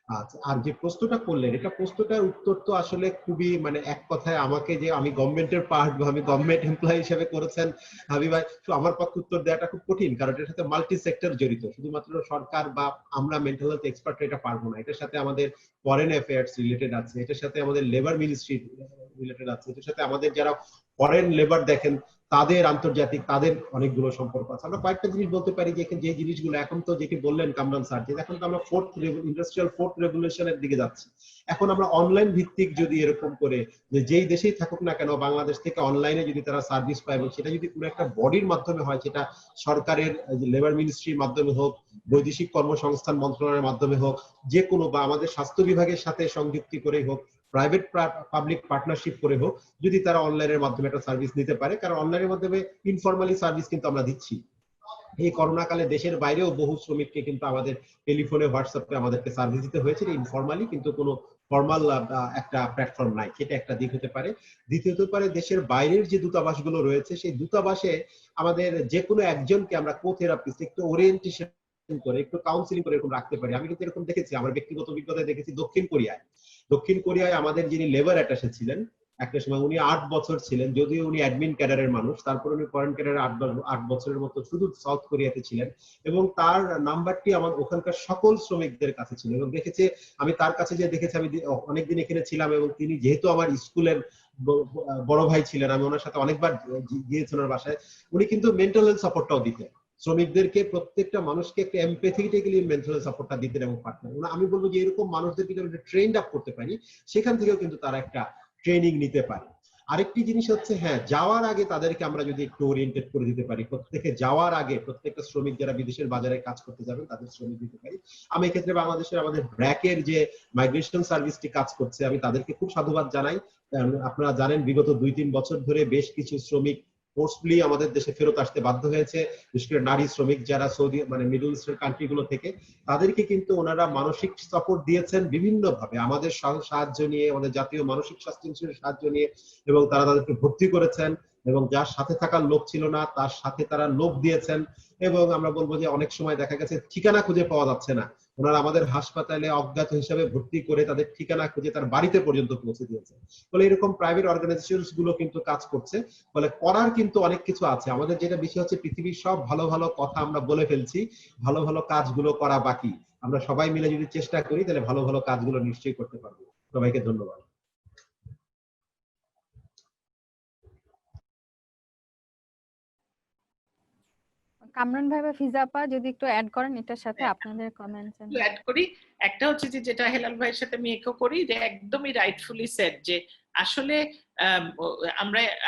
আচ্ছা, আর যে প্রশ্নটা করলেন, এটা প্রশ্নটার উত্তর তো আসলে খুবই মানে এক কথায় আমাকে, যে আমি গভর্নমেন্টের পার্ট বা আমি গভর্নমেন্ট এমপ্লয়ি হিসেবে করেছেন হাবিব ভাই, তো আমার পক্ষে উত্তর দেওয়াটা খুব কঠিন, কারণ এটার সাথে মাল্টি সেক্টর জড়িত। শুধুমাত্র সরকার বা আমরা মেন্টাল হেলথ এক্সপার্ট এটা পারবো না। এটার সাথে আমাদের ফরেন অ্যাফেয়ার্স রিলেটেড আছে, এটার সাথে আমাদের লেবার মিনিস্ট্রি রিলেটেড আছে, এটার সাথে আমাদের যারা ফরেন লেবার দেখেন তাদের আন্তর্জাতিক, তাদের অনেকগুলো সম্পর্ক আছে। আমরা কয়েকটা জিনিস বলতে পারি, যে যে জিনিসগুলো এখন তো যেটি বললেন কামরান স্যার, যে এখন তো আমরা ইন্ডাস্ট্রিয়াল ফোর্থ রেভলিউশনের দিকে যাচ্ছি। এখন আমরা অনলাইন ভিত্তিক যদি এরকম করে, যে যেই দেশেই থাকুক না কেন বাংলাদেশ থেকে অনলাইনে যদি তারা সার্ভিস পায়, এবং সেটা যদি কোনো একটা বডির মাধ্যমে হয়, সেটা সরকারের লেবার মিনিস্ট্রির মাধ্যমে হোক, বৈদেশিক কর্মসংস্থান মন্ত্রণালয়ের মাধ্যমে হোক, যে কোনো, বা আমাদের স্বাস্থ্য বিভাগের সাথে সংযুক্তি করেই হোক, প্রাইভেট পাবলিক পার্টনারশিপ করে হোক, যদি তারা অনলাইনের মাধ্যমে একটা সার্ভিস নিতে পারে। কারণ অনলাইনের মাধ্যমে ইনফরমালি সার্ভিস কিন্তু আমরা দিচ্ছি। এই করোনা কালে দেশের বাইরেও বহু শ্রমিককে কিন্তু আমাদের টেলিফোনে, হোয়াটসঅ্যাপে আমাদেরকে সার্ভিস দিতে হয়েছে ইনফরমালি, কিন্তু কোনো ফর্মাল একটা প্ল্যাটফর্ম নাই। সেটা একটা দিক হতে পারে। দ্বিতীয়ত পারে, দেশের বাইরের যে দূতাবাসগুলো রয়েছে, সেই দূতাবাসে আমাদের যে কোনো একজনকে আমরা কো-থেরাপিস্ট একটু ওরিয়েন্টেশন করে, একটু কাউন্সিলিং করে এরকম রাখতে পারি। আমি কিন্তু এরকম দেখেছি, আমার ব্যক্তিগত অভিজ্ঞতায় দেখেছি দক্ষিণ কোরিয়ায় আমাদের যিনি লেবার অ্যাটাশে ছিলেন, একটা সময় উনি 8 বছর ছিলেন, যদিও উনি অ্যাডমিন ক্যাডারের মানুষ, তারপর উনি ফরেন ক্যাডারে 8 বছরের মতো শুধু সাউথ কোরিয়াতে ছিলেন, এবং তার নাম্বারটি আমার ওখানকার সকল শ্রমিকদের কাছে ছিল। এবং দেখেছে, আমি তার কাছে যে দেখেছি, আমি অনেকদিন এখানে ছিলাম, এবং তিনি যেহেতু আমার স্কুলের বড় ভাই ছিলেন, আমি ওনার সাথে অনেকবার গিয়েছি ওনার বাসায়। উনি কিন্তু মেন্টাল হেলথ সাপোর্টটাও দিতেন শ্রমিকদেরকে, প্রত্যেকটা মানুষকে একটা এমপ্যাথেটিক্যালি মেন্টাল সাপোর্টটা দিতেন এবং পার্টনার। আমি বলবো যে এরকম মানুষদেরকে যদি আমরা ট্রেন্ড আপ করতে পারি, সেখান থেকেও কিন্তু তারা একটা ট্রেনিং নিতে পারে। আরেকটি জিনিস হচ্ছে, হ্যাঁ, যাওয়ার আগে তাদেরকে আমরা যদি একটু ওরিয়েন্টেড করে দিতে পারি, প্রত্যেকে যাওয়ার আগে প্রত্যেকটা শ্রমিক যারা বিদেশের বাজারে কাজ করতে যাবেন তাদের শ্রমিক দিতে পারি। আমি এক্ষেত্রে বাংলাদেশের আমাদের ব্র্যাকের যে মাইগ্রেশন সার্ভিসটি কাজ করছে, আমি তাদেরকে খুব সাধুবাদ জানাই। আপনারা জানেন, বিগত 2-3 বছর ধরে বেশ কিছু শ্রমিক ফোর্সফুলি আমাদের দেশে ফেরত আসতে বাধ্য হয়েছে, বিশেষ করে নারী শ্রমিক যারা সৌদি মানে মিডল ইস্টের কান্ট্রি গুলো থেকে। তাদেরকে কিন্তু ওনারা মানসিক সাপোর্ট দিয়েছেন বিভিন্ন ভাবে, আমাদের সাহায্য নিয়ে, আমাদের জাতীয় মানসিক স্বাস্থ্য ইনস্টিটিউটের সাহায্য নিয়ে, এবং তারা তাদেরকে ভর্তি করেছেন, এবং যার সাথে থাকার লোক ছিল না তার সাথে তারা লোক দিয়েছেন। এবং আমরা বলবো যে অনেক সময় দেখা গেছে ঠিকানা খুঁজে পাওয়া যাচ্ছে না, ওনারা আমাদের হাসপাতালে অজ্ঞাত হিসাবে ভর্তি করে তাদের ঠিকানা খুঁজে তার বাড়িতে পর্যন্ত পৌঁছে দিয়েছে। ফলে এরকম প্রাইভেট অর্গানাইজেশন গুলো কিন্তু কাজ করছে। ফলে করার কিন্তু অনেক কিছু আছে। আমাদের যেটা বিষয় হচ্ছে, পৃথিবীর সব ভালো ভালো কথা আমরা বলে ফেলছি, ভালো ভালো কাজগুলো করা বাকি। আমরা সবাই মিলে যদি চেষ্টা করি, তাহলে ভালো ভালো কাজগুলো নিশ্চয়ই করতে পারবো। সবাইকে ধন্যবাদ। কামরান ভাই বা ফিজা আপা যদি একটু অ্যাড করেন এটার সাথে আপনাদের কমেন্টস। অ্যাড করি। একটা হচ্ছে যে যেটা হেলাল ভাইয়ের সাথে আমি একো করি, যে একদমই রাইটফুলি সেড, যে আসলে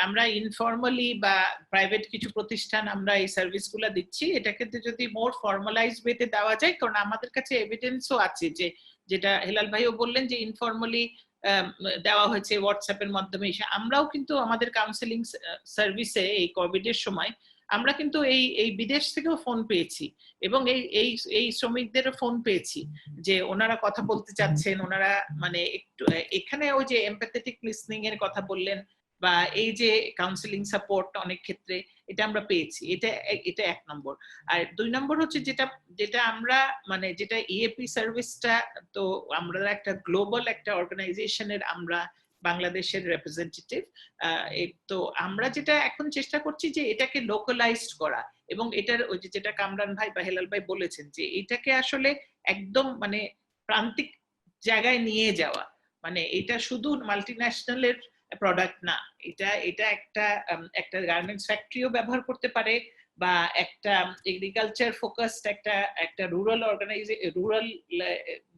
আমরা ইনফর্মালি বা প্রাইভেট কিছু প্রতিষ্ঠান আমরা এই সার্ভিসগুলো দিচ্ছি, এটা কিন্তু যদি মোর ফর্মালাইজ ওয়েতে দেওয়া যায়, কারণ আমাদের কাছে এভিডেন্সও আছে, যে যেটা হেলাল ভাইও বললেন যে ইনফর্মালি দেওয়া হয়েছে হোয়াটসঅ্যাপের মাধ্যমে। আমরাও কিন্তু আমাদের কাউন্সেলিং সার্ভিসে এই কোভিড এর সময় আমরা কিন্তু এই বিদেশ থেকেও ফোন পেয়েছি, এবং এই শ্রমিকদেরও ফোন পেয়েছি যে ওনারা কথা বলতে চাচ্ছেন, ওনারা মানে একটু এখানে ওই যে এমপ্যাথেটিক লিসনিং এর কথা বললেন, বা এই যে কাউন্সিলিং সাপোর্ট অনেক ক্ষেত্রে এটা আমরা পেয়েছি, এটা এটা 1 নম্বর। আর 2 নম্বর হচ্ছে যেটা যেটা আমরা মানে যেটা ইএপি সার্ভিসটা, তো আমরা একটা গ্লোবাল একটা অর্গানাইজেশনের আমরা বাংলাদেশের রিপ্রেজেন্টেটিভ, তো আমরা যেটা এখন চেষ্টা করছি যে এটাকে লোকালাইজড করা, এবং এটার ওই যেটা কামরান ভাই বা হেলাল ভাই বলেছেন যে এটাকে আসলে একদম মানে প্রান্তিক জায়গায় নিয়ে যাওয়া, মানে এটা শুধু মাল্টিন্যাশনালের প্রোডাক্ট না, এটা এটা একটা একটা গার্মেন্টস ফ্যাক্টরিও ব্যবহার করতে পারে, বা একটা এগ্রিকালচার ফোকাসড একটা একটা রুরাল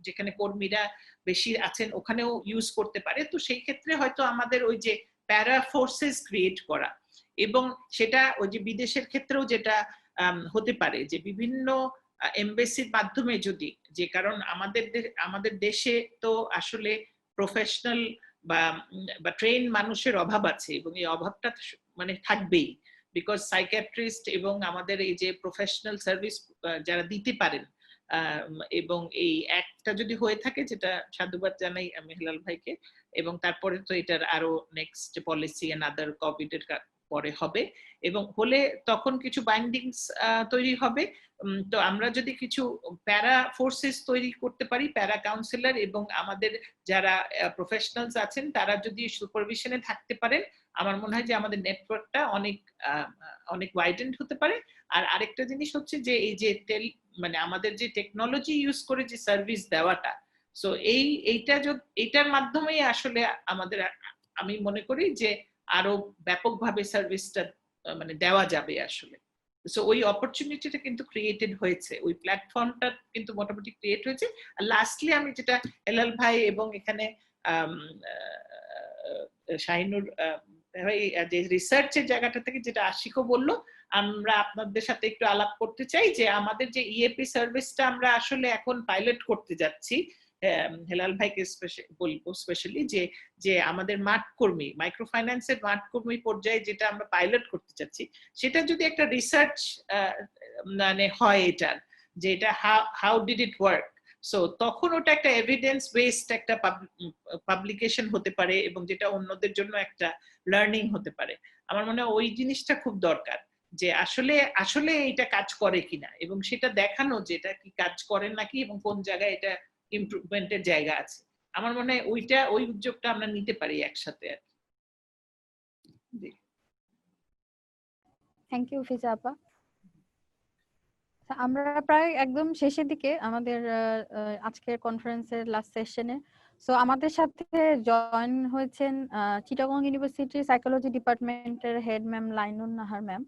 যেখানে কর্মীরা বেশি আছেন ওখানেও ইউজ করতে পারে। তো সেই ক্ষেত্রে হয়তো আমাদের ওই যে প্যারা ফোর্সেস ক্রিয়েট করা, এবং সেটা ওই যে বিদেশের ক্ষেত্রেও যেটা হতে পারে যে বিভিন্ন এমবেসির মাধ্যমে যদি, যে কারণ আমাদের দেশে তো আসলে প্রফেশনাল বা ট্রেন মানুষের অভাব আছে, এবং এই অভাবটা মানে থাকবেই, বিকজ সাইকিয়াট্রিস্ট এবং আমাদের এই যে প্রফেশনাল সার্ভিস যারা দিতে পারেন, এবং এই একটা যদি হয়ে থাকে, যেটা সাধুবাদ জানাই আমি হেলাল ভাইকে, এবং তারপরে তো এটার আরো next policy and other covid এর পরে হবে, এবং হলে তখন কিছু বাইন্ডিংস তৈরি হবে। তো আমরা যদি কিছু প্যারা ফোর্সেস তৈরি করতে পারি, প্যারা কাউন্সিলর এবং আমাদের যারা প্রফেশনালস আছেন তারা যদি সুপারভিশনে থাকতে পারেন, আমার মনে হয় যে আমাদের নেটওয়ার্কটা অনেক অনেক ওয়াইডেন্ড হতে পারে। আর আরেকটা জিনিস হচ্ছে যে এই যে মানে আমাদের যে টেকনোলজি ইউজ করে যে সার্ভিস দেওয়াটা, সো এইটার মাধ্যমেই আসলে আমাদের, আমি মনে করি যে আরো ব্যাপকভাবে সার্ভিসটা মানে দেওয়া যাবে আসলে। সো ওই অপরচুনিটিটা কিন্তু ক্রিয়েটেড হয়েছে, ওই প্ল্যাটফর্মটা কিন্তু মোটামুটি ক্রিয়েট হয়েছে। আর লাস্টলি আমি যেটা হেলাল ভাই এবং এখানে শাহিনুর ভাই যে রিসার্চের জায়গাটা থেকে যেটা আশিকও বললো, আমরা আপনাদের সাথে একটু আলাপ করতে চাই যে আমাদের যে ইএপি সার্ভিসটা আমরা আসলে এখন পাইলট করতে যাচ্ছি, হেলাল ভাইকে বলবো স্পেশালি যে আমাদের মাঠ কর্মী, মাইক্রো ফাইন্যান্সের মাঠ কর্মী পর্যায়ে যেটা আমরা পাইলট করতে চাচ্ছি, সেটা যদি একটা রিসার্চ মানে হয় এটার, যে এটা how did it work, so তখন ওটা একটা এভিডেন্স বেসড একটা পাবলিকেশন হতে পারে, এবং যেটা অন্যদের জন্য একটা লার্নিং হতে পারে। আমার মনে হয় ওই জিনিসটা খুব দরকার, যে আসলে আসলে এটা কাজ করে কিনা, এবং সেটা দেখানো যে এটা কি কাজ করে নাকি, এবং কোন জায়গায় এটা ইমপ্রুভমেন্টের জায়গা আছে। আমার মনে হয় ওই উদ্যোগটা আমরা নিতে পারি একসাথে আর কি। থ্যাংক ইউ ফিজা আপা। আমরা প্রায় একদম শেষের দিকে আমাদের আজকের কনফারেন্সের লাস্ট সেশনে। সো আমাদের সাথে জয়েন হয়েছেন চিটাগং ইউনিভার্সিটি সাইকোলজি ডিপার্টমেন্টের হেড ম্যাম লাইনুন নাহার ম্যাম,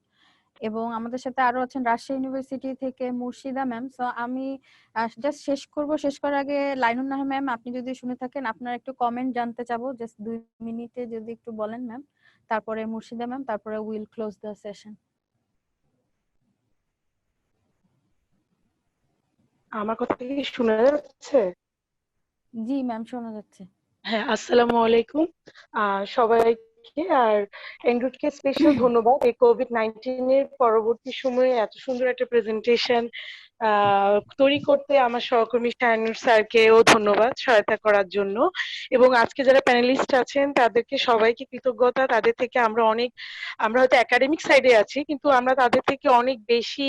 এবং আমাদের সাথে আরো আছেন রাজশাহী ইউনিভার্সিটি থেকে মুর্শিদা ম্যাম। সো আমি জাস্ট শেষ করার আগে লাইনুন নাহার ম্যাম, আপনি যদি শুনে থাকেন আপনার একটু কমেন্ট জানতে চাবো, জাস্ট 2 মিনিটে যদি একটু বলেন ম্যাম, তারপরে মুর্শিদা ম্যাম, তারপরে উইল ক্লোজ দ্য সেশন। আমার কথা কি শোনা যাচ্ছে? জি ম্যাম, শোনা যাচ্ছে। হ্যাঁ, আসসালামু আলাইকুম সবাইকে। আর এন্ড্রুটকে স্পেশাল ধন্যবাদ এই কোভিড-19 এর পরবর্তী সময়ে এত সুন্দর একটা প্রেজেন্টেশন তৈরি করতে। আমার সহকর্মী শাহিনুর স্যারকেও ধন্যবাদ সহায়তা করার জন্য, এবং আজকে যারা প্যানেলিস্ট আছেন তাদেরকে সবাইকে কৃতজ্ঞতা। তাদের থেকে আমরা হয়তো একাডেমিক সাইডে আছি, কিন্তু আমরা তাদের থেকে অনেক বেশি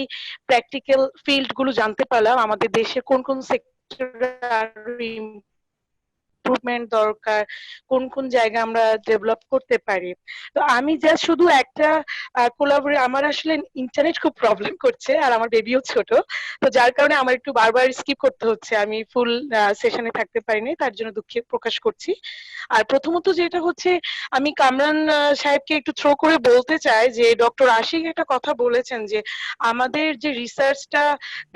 প্র্যাকটিক্যাল ফিল্ড গুলো জানতে পারলাম, আমাদের দেশে কোন কোন সেক্টরে ইমপ্রুভমেন্ট দরকার, কোন কোন জায়গা আমরা ডেভেলপ করতে পারি। তো আমি জাস্ট শুধু একটা আমার আসলে ইন্টারনেট খুব প্রবলেম করছে, আর আমার বেবিও ছোট, তো যার কারণে আমার একটু বারবার স্কিপ করতে হচ্ছে, আমি ফুল সেশনে থাকতে পারিনি, তার জন্য দুঃখ প্রকাশ করছি। আর প্রথমত যেটা হচ্ছে, আমি কামরান সাহেবকে একটু থ্রো করে বলতে চাই যে ডক্টর আশিক একটা কথা বলেছেন যে আমাদের যে রিসার্চটা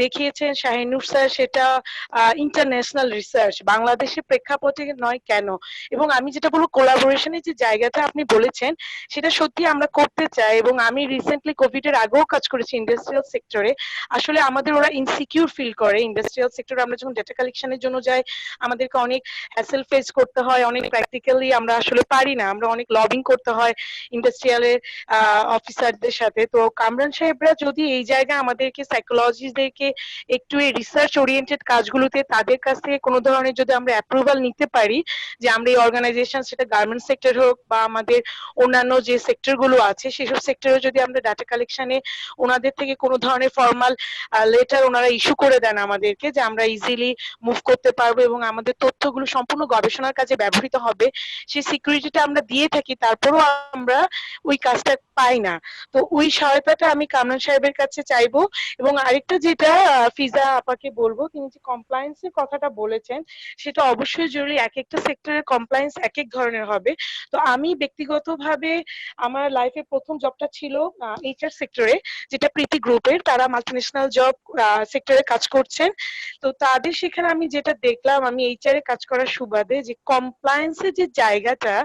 দেখিয়েছেন শাহিনুর স্যার, সেটা ইন্টারন্যাশনাল রিসার্চ, বাংলাদেশের প্রেক্ষাপটে নয় কেন। এবং আমি যেটা বলবো, কোলাবোরেশনের যে জায়গাটা আপনি বলেছেন সেটা সত্যি আমরা করতে চাই, এবং আমি রিসেন্টলি কোভিড এর আগেও কাজ করেছি ইন্ডাস্ট্রিয়াল সেক্টরে। আসলে আমাদের ওরা ইনসিকিউর ফিল করে ইন্ডাস্ট্রিয়াল সেক্টরে, আমরা যখন ডেটা কালেকশনের জন্য যাই আমাদেরকে অনেক হ্যাসেল ফেস করতে হয়, অনেক প্র্যাকটিক্যালি আমরা আসলে পারি না, আমরা অনেক লবিং করতে হয় ইন্ডাস্ট্রিয়ালের অফিসারদের সাথে। তো কামরান সাহেবরা যদি এই জায়গায় আমাদেরকে সাইকোলজিস্টদেরকে একটু এই রিসার্চ ওরিয়েন্টেড কাজগুলোতে তাদের কাছ থেকে কোনো ধরনের যদি আমরা অ্যাপ্রুভাল নিতে পারি যে আমরা এই অর্গানাইজেশন, সেটা গার্মেন্ট সেক্টর হোক বা আমাদের অন্যান্য যে সেক্টর গুলো আছে সেসব সেক্টরে যদি আমরা ডাটা কালেকশনে ওনাদের থেকে কোনো ধরনের ফর্মাল লেটার ওনারা ইস্যু করে দেন আমাদেরকে, যে আমরা ইজিলি মুভ করতে পারবো এবং আমাদের তথ্যগুলো সম্পূর্ণ গবেষণার কাজে ব্যবহৃত হবে, সেই সিকিউরিটিটা আমরা দিয়ে থাকি, তারপরও আমরা ওই কাজটা পাই না। তো ওই সহায়তাটা আমি কামরান সাহেবের কাছে চাইবো। এবং আরেকটা যেটা ফিজা আপাকে বলবো, তিনি যে কমপ্লায়েন্সের কথাটা বলেছেন সেটা অবশ্যই জরুরি। এক একটা সেক্টরের কমপ্লায়েন্স এক এক ধরনের হবে। তো আমি ব্যক্তিগতভাবে আমার লাইফে প্রথম জবটা ছিল এইচআর সেক্টরে, যেটা প্রীতি গ্রুপের, তারা মাল্টিন্যাশনাল জব সেক্টরে কাজ করছেন। তো তাদের সেখানে আমি যেটা দেখলাম, আমি এইচআর এ কাজ করার সুবাদে, যে কমপ্লায়েন্সের যে জায়গাটা,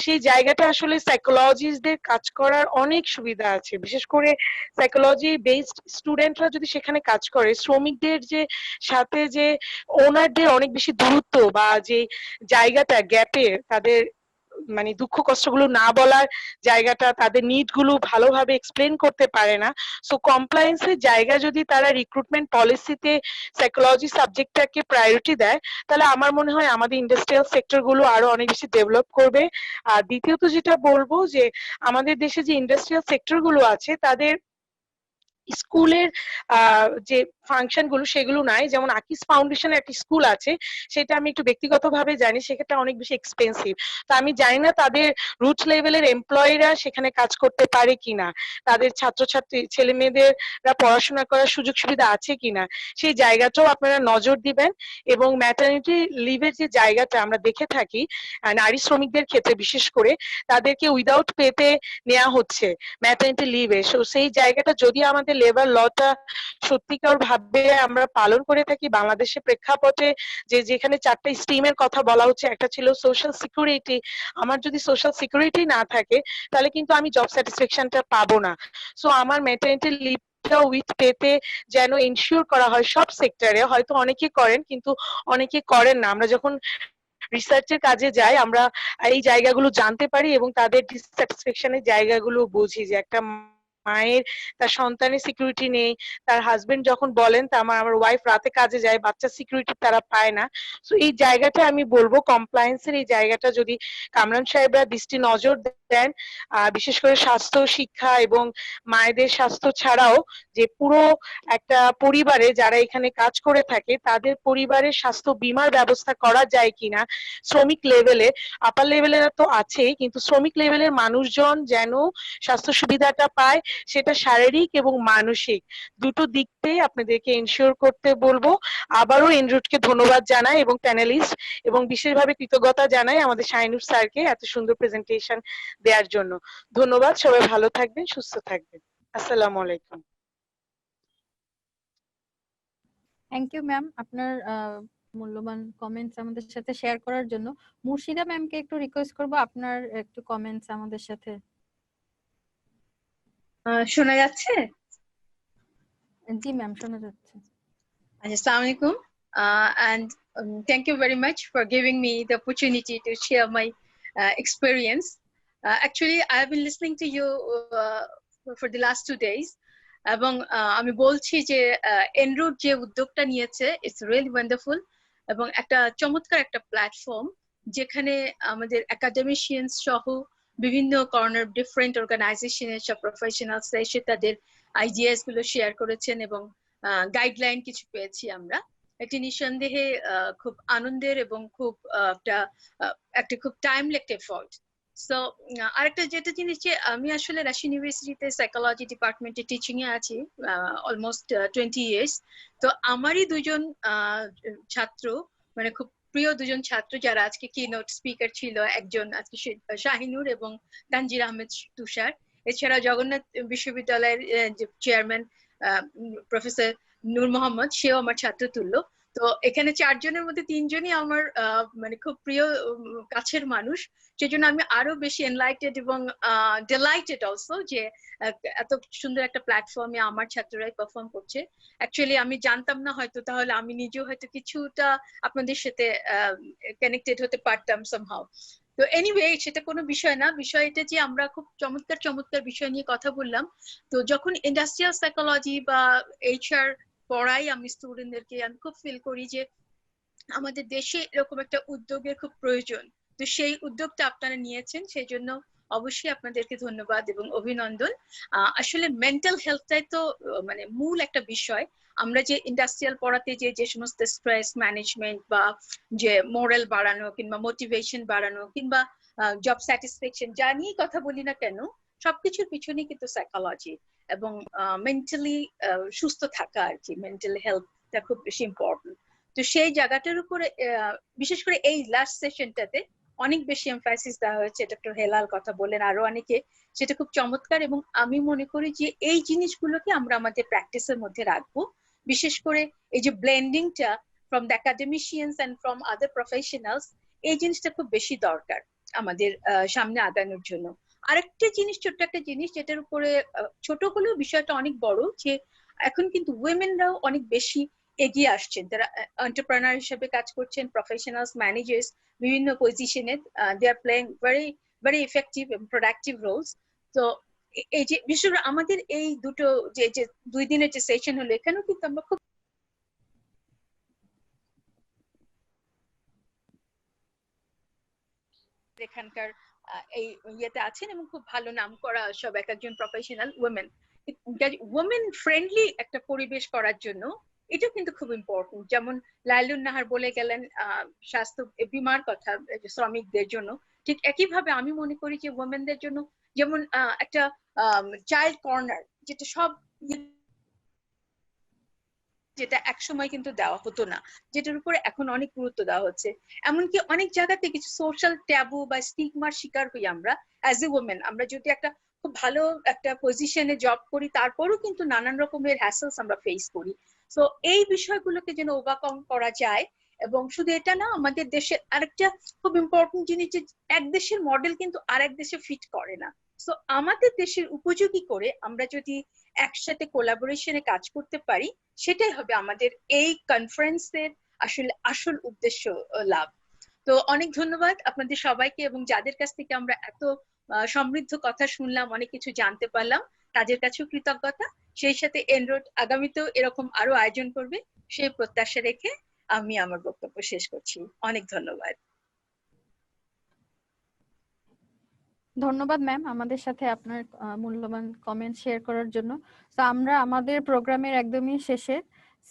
সেই জায়গাটা আসলে সাইকোলজিস্টদের কাজ করার অনেক সুবিধা আছে। বিশেষ করে সাইকোলজি বেসড স্টুডেন্টরা যদি সেখানে কাজ করে, শ্রমিকদের যে সাথে যে ওনারদের অনেক বেশি দূরত্ব বা যে জায়গাটা গ্যাপের, তাদের মানে দুঃখ কষ্টগুলো না বলার জায়গাটা, তাদের নিড গুলো ভালোভাবে এক্সপ্লেন করতে পারে না। সো কমপ্লায়েন্সের জায়গা যদি তারা রিক্রুটমেন্ট পলিসিতে সাইকোলজি সাবজেক্টটাকে প্রায়োরিটি দেয়, তাহলে আমার মনে হয় আমাদের ইন্ডাস্ট্রিয়াল সেক্টর গুলো আরো অনেক বেশি ডেভেলপ করবে। আর দ্বিতীয়ত যেটা বলবো, যে আমাদের দেশে যে ইন্ডাস্ট্রিয়াল সেক্টর গুলো আছে তাদের স্কুলের যে ফাংশন গুলো সেগুলো নাই। যেমন আকিস ফাউন্ডেশনের একটা স্কুল আছে, সেটা আমি একটু ব্যক্তিগতভাবে জানি, সেটা অনেক বেশি এক্সপেন্সিভ। তো আমি জানি না তাদের রুট লেভেলের এমপ্লয়িরা সেখানে কাজ করতে পারে কিনা, তাদের ছাত্রছাত্রী ছেলে মেয়েদের পড়াশোনা করার সুযোগ সুবিধা আছে কিনা, সেই জায়গাটাও আপনারা নজর দিবেন। এবং ম্যাটারনিটি লিভের যে জায়গাটা আমরা দেখে থাকি নারী শ্রমিকদের ক্ষেত্রে, বিশেষ করে তাদেরকে উইদাউট পেতে নেওয়া হচ্ছে ম্যাটারনিটি লিভে। সো সেই জায়গাটা যদি আমাদের লেবার লটা সত্যিকার ভাবে আমরা পালন করে থাকি বাংলাদেশের প্রেক্ষাপটে, যে যেখানে 4টা স্ট্রিমের কথা বলা হচ্ছে, একটা ছিল সোশ্যাল সিকিউরিটি। আমার যদি সোশ্যাল সিকিউরিটি না থাকে তাহলে কিন্তু আমি জব স্যাটিসফ্যাকশনটা পাবো না। সো আমার ম্যাটারনিটি লিভ উইথ পেতে যেন এনশিওর করা হয় সব সেক্টরে। হয়তো অনেকে করেন কিন্তু অনেকে করেন না। আমরা যখন রিসার্চের কাজে যাই আমরা এই জায়গাগুলো জানতে পারি এবং তাদের ডিসস্যাটিসফ্যাকশনের জায়গাগুলো বুঝি, যে একটা মায়ের তার সন্তানের সিকিউরিটি নেই, তার হাজবেন্ড যখন বলেন তা আমার ওয়াইফ রাতে কাজে যায়, বাচ্চা সিকিউরিটি তারা পায় না। সো এই জায়গাটা আমি বলবো কমপ্লায়েন্সের এই জায়গাটা যদি কামরান সাহেবরা দৃষ্টি নজর দেন, বিশেষ করে স্বাস্থ্য, শিক্ষা এবং মায়েদের স্বাস্থ্য ছাড়াও যে পুরো একটা পরিবারে যারা এখানে কাজ করে থাকে তাদের পরিবারের স্বাস্থ্য বীমার ব্যবস্থা করা যায় কিনা শ্রমিক লেভেলে। আপার লেভেলে তো আছেই, কিন্তু শ্রমিক লেভেলের মানুষজন যেন স্বাস্থ্য সুবিধাটা পায়, সেটা শারীরিক এবং মানসিক দুটো দিকতেই আপনাদেরকে এনশিওর করতে বলবো। আবারও এনরুটকে ধন্যবাদ জানাই এবং প্যানেলিস্ট, এবং বিশেষভাবে কৃতজ্ঞতা জানাই আমাদের শাহিনুর স্যারকে এত সুন্দর প্রেজেন্টেশন দেওয়ার জন্য। ধন্যবাদ। সবাই ভালো থাকবেন, সুস্থ থাকবেন। আসসালামু আলাইকুম। থ্যাংক ইউ ম্যাম, আপনার মূল্যবান কমেন্টস আমাদের সাথে শেয়ার করার জন্য। মুর্শিদা ম্যামকে একটু রিকোয়েস্ট করব আপনার একটু কমেন্টস আমাদের সাথে। শোনা যাচ্ছে? জি ম্যাম, শোনা যাচ্ছে। Assalamu alaikum, and thank you very much for giving me the opportunity to share my experience. Actually, I've been listening to you for the last 2 days. এবং আমি বলছি যে এনরুট যে উদ্যোগটা নিয়েছে ইটস রিয়েলি ওয়ান্ডারফুল এবং একটা চমৎকার একটা প্ল্যাটফর্ম, যেখানে আমাদের একাডেমিশিয়ানস সহ বিভিন্ন কর্নার ডিফারেন্ট অর্গানাইজেশনের সব প্রফেশনালস এসে তাদের আইডিয়াস গুলো শেয়ার করেছেন এবং গাইডলাইন কিছু পেয়েছি আমরা। এটি নিঃসন্দেহে খুব আনন্দের এবং খুব একটা খুব টাইমলি একটা এফোর্ট। সো আরেকটা যেটা জিনিস, যে আমি আসলে রাজশাহী ইউনিভার্সিটিতে সাইকোলজি ডিপার্টমেন্টে টিচিং এ আছি অলমোস্ট 20 ইয়ার্স। তো আমারই দুজন ছাত্র, মানে খুব প্রিয় দুজন ছাত্র যারা আজকে কিনোট স্পিকার ছিল, একজন আজকে শাহিনুর এবং তানজির আহমেদ তুষার, এছাড়া জগন্নাথ বিশ্ববিদ্যালয়ের চেয়ারম্যান প্রফেসর নূর মোহাম্মদ, সেও আমার ছাত্র তুল্য। তো এখানে 4 জনের মধ্যে 3 জনই আমার মানে খুব প্রিয় কাছের মানুষ। সেজন্য আমি আরো বেশি এনলাইটেড এবং ডিলাইটেড অলসো যে এত সুন্দর একটা প্ল্যাটফর্মে আমার ছাত্ররাই পারফর্ম করছে। অ্যাকচুয়ালি আমি জানতাম না, হয়তো তাহলে আমি নিজেও হয়তো কিছুটা আপনাদের সাথে কানেক্টেড হতে পারতাম সামহাউ। তো এনিওয়ে, সেটা কোনো বিষয় না। বিষয় এটা যে আমরা খুব চমৎকার চমৎকার বিষয় নিয়ে কথা বললাম। তো যখন ইন্ডাস্ট্রিয়াল সাইকোলজি বা এইচআর পড়াই আমি স্টুডেন্টদেরকে, আমি খুব ফিল করি যে আমাদের দেশে এরকম একটা উদ্যোগের খুব প্রয়োজন। তো সেই উদ্যোগটা আপনারা নিয়েছেন, সেই জন্য অবশ্যই আপনাদেরকে ধন্যবাদ এবং অভিনন্দন। আসলে মেন্টাল হেলথটাই তো মানে মূল একটা বিষয়। আমরা যে ইন্ডাস্ট্রিয়াল পড়াতে যে সমস্ত স্ট্রেস ম্যানেজমেন্ট বা যে মোরাল বাড়ানো কিংবা মোটিভেশন বাড়ানো কিংবা জব স্যাটিসফ্যাকশন যা নিয়ে কথা বলি না কেন, সবকিছুর পিছনে কিন্তু সাইকোলজি এবং মেন্টালি সুস্থ থাকা আর কি, মেন্টাল হেলথটা খুব বেশি ইম্পর্টেন্ট। তো সেই জায়গাটার উপরে বিশেষ করে এই লাস্ট সেশনটাতে অনেক বেশি এমফাসিস দেওয়া হয়েছে। ডক্টর হেলাল কথা বলেন, আরো অনেকে, সেটা খুব চমৎকার। এবং আমি মনে করি যে এই জিনিসগুলোকে আমরা আমাদের প্র্যাকটিসের মধ্যে রাখবো। বিশেষ করে এই যে ব্লেন্ডিংটা from the academicians and from other professionals, এই জিনিসটা খুব বেশি দরকার আমাদের সামনে আগানোর জন্য। আরেকটা জিনিস, ছোট্ট একটা জিনিস যেটার উপরে ছোট হলেও বিষয়টা অনেক বড়, যে এখন কিন্তু উইমেনরাও অনেক বেশি এগিয়ে আসছেন। তারা এন্টারপ্রেনার হিসেবে কাজ করছেন, প্রফেশনালস, ম্যানেজার্স, বিভিন্ন পজিশনে they are playing very very effective এবং প্রোডাক্টিভ রোলস। তো এই যে বিশেষ করে আমাদের এই দুটো যে 2 দিনের যে সেশন হলো, এখানেও কিন্তু আমরা খুব এখানকার এই ইয়েতে আছেন এবং খুব ভালো নাম করা সব এক একজন প্রফেশনাল উইমেন। উইমেন ফ্রেন্ডলি একটা পরিবেশ করার জন্য এটা কিন্তু খুব ইম্পর্টেন্ট। যেমন লাইলুন নাহার বলে গেলেন স্বাস্থ্য বীমার কথা শ্রমিকদের জন্য, ঠিক একইভাবে আমি মনে করি যে উইমেনদের জন্য যেমন একটা চাইল্ড কর্নার, যেটা সব যেটা একসময় কিন্তু দেওয়া হতো না, যেটার উপরে এখন অনেক গুরুত্ব দেওয়া হচ্ছে। এমনকি অনেক জায়গাতে কিছু সোশ্যাল ট্যাবু বা স্টিগমার শিকার হই আমরা অ্যাজ এ ওমেন। আমরা যদি একটা খুব ভালো একটা পজিশনে জব করি, তারপরও কিন্তু নানান রকমের হ্যাসেলস আমরা ফেস করি। তো এই বিষয়গুলোকে যেন ওভারকাম করা যায়। এবং শুধু এটা না, আমাদের দেশের আরেকটা খুব ইম্পর্টেন্ট জিনিস, যে এক দেশের মডেল কিন্তু আরেক দেশে ফিট করে না। তো আমাদের দেশের উপযোগী করে আমরা যদি একসাথে কোলাবোরেশনে কাজ করতে পারি, সেটাই হবে আমাদের এই কনফারেন্সের আসলে আসল উদ্দেশ্য লাভ। তো অনেক ধন্যবাদ আপনাদের সবাইকে, এবং যাদের কাছ থেকে আমরা এত সমৃদ্ধ কথা শুনলাম, অনেক কিছু জানতে পারলাম, তাদের কাছেও কৃতজ্ঞতা। সেই সাথে এনরোড আগামীতেও এরকম আরো আয়োজন করবে, সেই প্রত্যাশা রেখে আমি আমার বক্তব্য শেষ করছি। অনেক ধন্যবাদ। ধন্যবাদ ম্যাম আমাদের সাথে আপনার মূল্যবান কমেন্ট শেয়ার করার জন্য। তো আমরা আমাদের প্রোগ্রামের একদমই শেষে,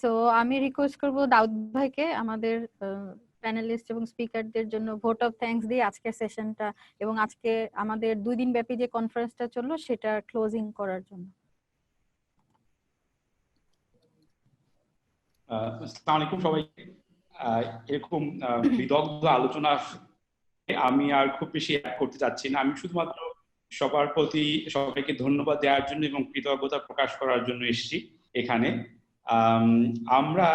সো আমি রিকোয়েস্ট করব দাউদ ভাইকে আমাদের প্যানেলিস্ট এবং স্পিকারদের জন্য ভোট অফ থ্যাঙ্কস দিয়ে আজকের সেশনটা এবং আজকে আমাদের 2 দিন ব্যাপী যে কনফারেন্সটা চললো সেটা ক্লোজিং করার জন্য। আসসালামু আলাইকুম সবাইকে। এরকম বিদগ্ধ আলোচনা আমি আর খুব বেশি অ্যাড করতে চাচ্ছি না। আমি শুধুমাত্র সবার প্রতি সবাইকে ধন্যবাদ দেওয়ার জন্য এবং কৃতজ্ঞতা প্রকাশ করার জন্য এসেছি এখানে। আমরা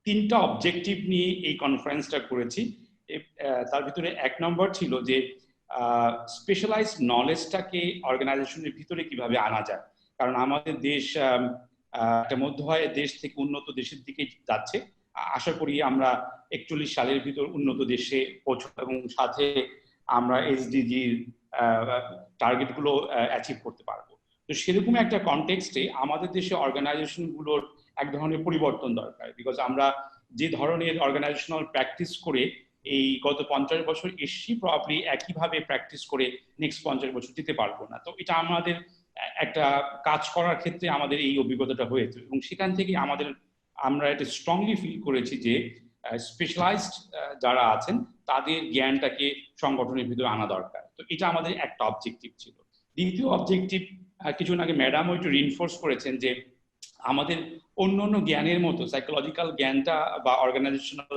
3টা অবজেক্টিভ নিয়ে এই কনফারেন্সটা করেছি। তার ভিতরে 1 নম্বর ছিল যে স্পেশালাইজড নলেজটাকে অর্গানাইজেশনের ভিতরে কিভাবে আনা যায়, কারণ আমাদের দেশ একটা মধ্যআয়ের দেশ থেকে উন্নত দেশের দিকে যাচ্ছে। আশা করি আমরা 41 সালের ভিতর উন্নত দেশে পৌঁছব এবং সাথে আমরা এসডিজির টার্গেটগুলো অ্যাচিভ করতে পারবো। তো সেরকম একটা কনটেক্সটে আমাদের দেশে অর্গানাইজেশনগুলোর এক ধরনের পরিবর্তন দরকার, বিকজ আমরা যে ধরনের অর্গানাইজেশনাল প্র্যাকটিস করে এই গত 50 বছর এসছি, প্রবাবলি একইভাবে প্র্যাকটিস করে নেক্সট 50 বছর দিতে পারবো না। তো এটা আমাদের একটা কাজ করার ক্ষেত্রে আমাদের এই অভিজ্ঞতাটা হয়েছে এবং সেখান থেকে আমরা এটা স্ট্রংলি ফিল করেছি যে স্পেশালাইজড যারা আছেন তাদের জ্ঞানটাকে সংগঠনের ভিতরে আনা দরকার। তো এটা আমাদের একটা অবজেক্টিভ ছিল। দ্বিতীয় অবজেক্টিভ কিছুদিন আগে ম্যাডামও একটু রিইনফোর্স করেছেন যে আমাদের অন্য জ্ঞানের মতো সাইকোলজিক্যাল জ্ঞানটা বা অর্গানাইজেশনাল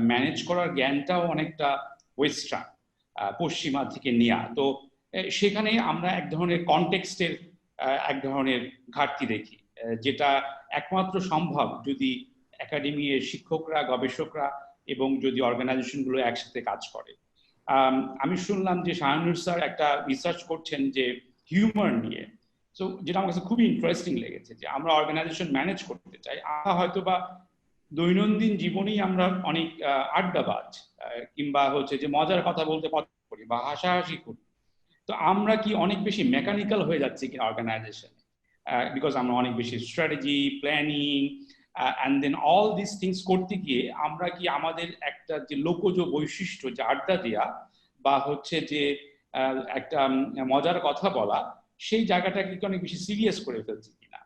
ম্যানেজ করার জ্ঞানটাও অনেকটা ওয়েস্টার্ন, পশ্চিমা থেকে নেওয়া। তো সেখানে আমরা এক ধরনের কনটেক্সটের এক ধরনের ঘাটতি দেখি, যেটা একমাত্র সম্ভব যদি একাডেমির শিক্ষকরা, গবেষকরা এবং যদি অর্গানাইজেশনগুলো একসাথে কাজ করে। আমি শুনলাম যে শাহানুর স্যার একটা রিসার্চ করছেন যে হিউমার নিয়ে, তো যেটা আমার কাছে খুবই ইন্টারেস্টিং লেগেছে যে আমরা অর্গানাইজেশন ম্যানেজ করতে চাই, আমরা হয়তো বা দৈনন্দিন জীবনেই আমরা অনেক আড্ডাবাজ কিংবা হচ্ছে যে মজার কথা বলতে পছন্দ করি বা হাসাহাসি করি। তো আমরা কি অনেক বেশি মেকানিক্যাল হয়ে যাচ্ছে কি অর্গানাইজেশনে, বিকজ আমরা অনেক বেশি strategy, planning and then all this things করতে গিয়ে আমরা কি আমাদের একটা যে লোকজ বৈশিষ্ট্য, যে আড্ডা দেয়া বা হচ্ছে যে একটা মজার কথা বলা, সেই জায়গাটাকে কি অনেক বেশি সিরিয়াস করে ফেলছি কিনা।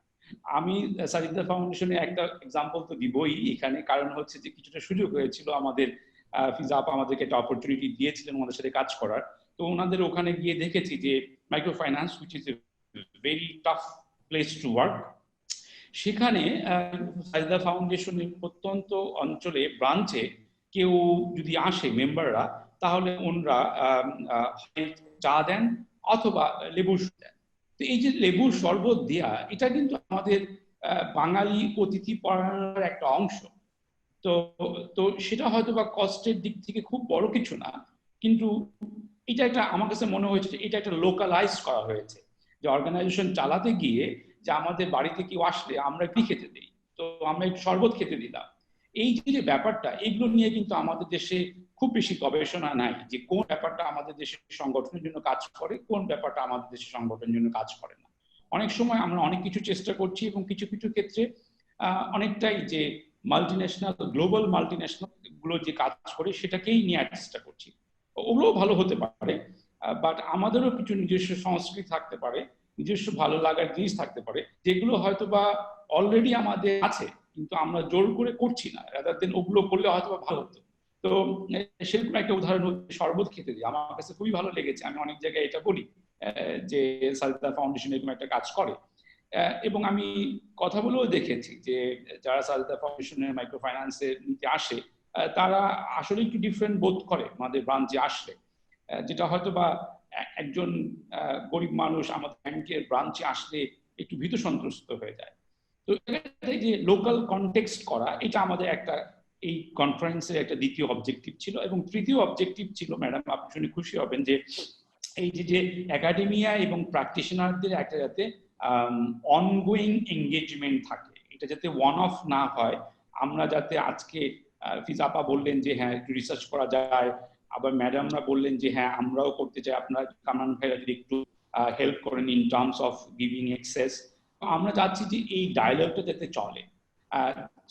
আমি সাজিদা ফাউন্ডেশনে একটা এক্সাম্পল তো দিবই এখানে, কারণ হচ্ছে যে কিছুটা সুযোগ হয়েছিল আমাদের, ফিজা আপা আমাদেরকে একটা অপরচুনিটি দিয়েছিলেন ওনাদের সাথে কাজ করার। তো ওনাদের ওখানে গিয়ে দেখেছি যে micro finance which is a very tough place to work, সেখানে সাজিদা ফাউন্ডেশনের প্রত্যন্ত অঞ্চলে ব্রাঞ্চে কেউ যদি আসে মেম্বাররা, তাহলে ওনারা চা দেন অথবা লেবুর দেন। তো এই যে লেবুর শরবত দেয়া, এটা কিন্তু আমাদের বাঙালি অতিথি পরায়ণের একটা অংশ। তো তো সেটা হয়তো বা কস্টের দিক থেকে খুব বড় কিছু না, কিন্তু এটা একটা আমার কাছে মনে হয়েছে যে এটা একটা লোকালাইজ করা হয়েছে, যে অর্গানাইজেশন চালাতে গিয়ে যে আমাদের বাড়িতে কেউ আসলে আমরা কি খেতে দিই, তো আমরা একটু শরবত খেতে দিলাম। এই যে ব্যাপারটা, এগুলো নিয়ে কিন্তু আমাদের দেশে খুব বেশি গবেষণা নাই, যে কোন ব্যাপারটা আমাদের দেশের সংগঠনের জন্য কাজ করে, কোন ব্যাপারটা আমাদের দেশের সংগঠনের জন্য কাজ করে না। অনেক সময় আমরা অনেক কিছু চেষ্টা করছি এবং কিছু কিছু ক্ষেত্রে অনেকটাই যে মাল্টিন্যাশনাল, গ্লোবাল মাল্টিন্যাশনাল গুলো যে কাজ করে সেটাকেই নেওয়ার চেষ্টা করছি। ওগুলোও ভালো হতে পারে, বাট আমাদেরও কিছু নিজস্ব সংস্কৃতি থাকতে পারে, নিজস্ব ভালো লাগার জিনিস থাকতে পারে, যেগুলো হয়তো বা অলরেডি আমাদের আছে কিন্তু আমরা জোর করে করছি না, রাদার দেন ওগুলো করলে হয়তো বা ভালো হতো। তো সেরকম একটা উদাহরণ হচ্ছে শরবত খেতে দিই। আমার কাছে খুবই ভালো লেগেছে, আমি অনেক জায়গায় এটা বলি যে সাজিদা ফাউন্ডেশন এরকম একটা কাজ করে, এবং আমি কথা বলেও দেখেছি যে যারা সাজিদা ফাউন্ডেশনের মাইক্রো ফাইন্যান্সের নিতে আসে, তারা আসলে একটু ডিফারেন্ট বোধ করে আমাদের ব্রাঞ্চে আসলে, যেটা হয়তো বা একজন গরিব মানুষ আমাদের ব্যাংকের ব্রাঞ্চে আসলে একটু ভীত সন্ত্রস্ত হয়ে যায়। তো এই যে লোকাল কনটেক্সট করা, এটা আমাদের একটা এই কনফারেন্সের একটা দ্বিতীয় অবজেক্টিভ ছিল। এবং তৃতীয় অবজেক্টিভ ছিল, ম্যাডাম আপনি শুনে খুশি হবেন, যে এই যে একাডেমিয়া এবং প্র্যাকটিশনারদের একটা যাতে অনগোয়িং এঙ্গেজমেন্ট থাকে, এটা যাতে ওয়ান অফ না হয়। আমরা যাতে আজকে ফিজাপা বললেন যে হ্যাঁ একটু রিসার্চ করা যায়, আবার ম্যাডামরা বললেন যে হ্যাঁ আমরাও করতে চাই, আপনারা কামান ভাইরা যদি একটু হেল্প করেন in terms of giving access. আমরা চাচ্ছি যে এই ডায়ালগটা যাতে চলে।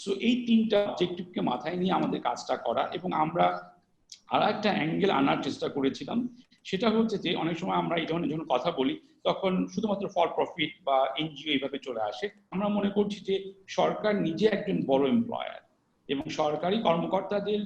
সো এই তিনটা অবজেক্টিভকে মাথায় নিয়ে আমাদের কাজটা করা। এবং আমরা আর একটা অ্যাঙ্গেল আনার চেষ্টা করেছিলাম, সেটা হচ্ছে যে অনেক সময় আমরা এই ধরনের যখন কথা বলি তখন শুধুমাত্র ফর প্রফিট বা এনজিও এইভাবে চলে আসে। আমরা মনে করছি যে সরকার নিজে একজন বড় এমপ্লয়ার এবং সরকারি কর্মকর্তাদের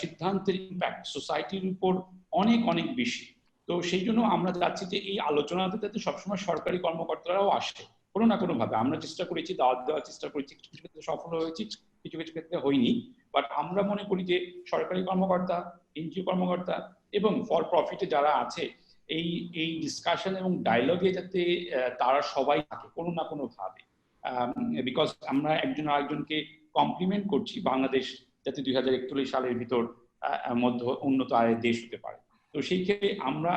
সিদ্ধান্তের ইম্প্যাক্ট সোসাইটির উপর অনেক অনেক বেশি। তো সেই জন্য আমরা চাচ্ছি যে এই আলোচনাতে যাতে সবসময় সরকারি কর্মকর্তারাও আসে কোনো না কোনো ভাবে। আমরা চেষ্টা করেছি, দাওয়াত দেওয়ার চেষ্টা করেছি, কিছু কিছু ক্ষেত্রে সফল হয়েছি, কিছু কিছু ক্ষেত্রে হয়নি। বাট আমরা মনে করি যে সরকারি কর্মকর্তা, এনজিও কর্মকর্তা এবং ফর প্রফিটে যারা আছে, এই ডিসকাশন এবং ডায়লগে যাতে তারা সবাই থাকে কোনো না কোনো ভাবে, বিকজ আমরা একজন আরেকজনকে কমপ্লিমেন্ট করছি। বাংলাদেশ যাতে 2041 সালের ভিতর মধ্য উন্নত আয়ের দেশ হতে পারে। তো সেই ক্ষেত্রে আমরা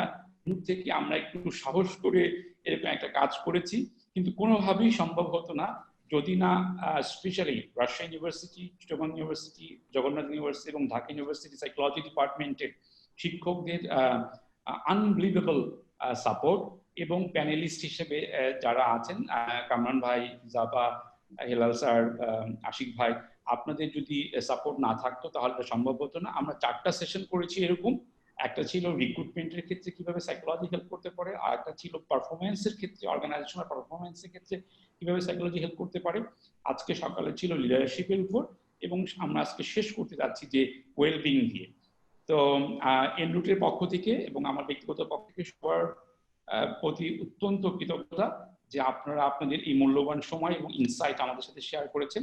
থেকে আমরা একটু সাহস করে এরকম একটা কাজ করেছি, কিন্তু কোনোভাবেই সম্ভব হতো না যদি না specially Rajshahi university, Chittagong university, Jagannath university এবং ঢাকা ইউনিভার্সিটি সাইকোলজি ডিপার্টমেন্টের শিক্ষকদের আনবিলিভেবল সাপোর্ট এবং প্যানেলিস্ট হিসেবে যারা আছেন কামরান ভাই, জাপা, হেলাল স্যার, আশিক ভাই, আপনাদের যদি সাপোর্ট না থাকতো তাহলে সম্ভব হতো না। আমরা 4টা সেশন করেছি এরকম। একটা ছিল রিক্রুটমেন্টের ক্ষেত্রে কিভাবে সাইকোলজি হেল্প করতে পারে, আর একটা ছিল পারফরমেন্সের ক্ষেত্রে, অর্গানাইজেশনাল পারফরমেন্সের ক্ষেত্রে কিভাবে সাইকোলজি হেল্প করতে পারে। আজকে সকালে ছিল লিডারশিপের উপর, এবং আমরা আজকে শেষ করতে যাচ্ছি যে ওয়েলবিং দিয়ে। তো এনরুটের পক্ষ থেকে এবং আমার ব্যক্তিগত পক্ষ থেকে সবার প্রতি অত্যন্ত কৃতজ্ঞতা যে আপনারা আপনাদের এই মূল্যবান সময় এবং ইনসাইট আমাদের সাথে শেয়ার করেছেন।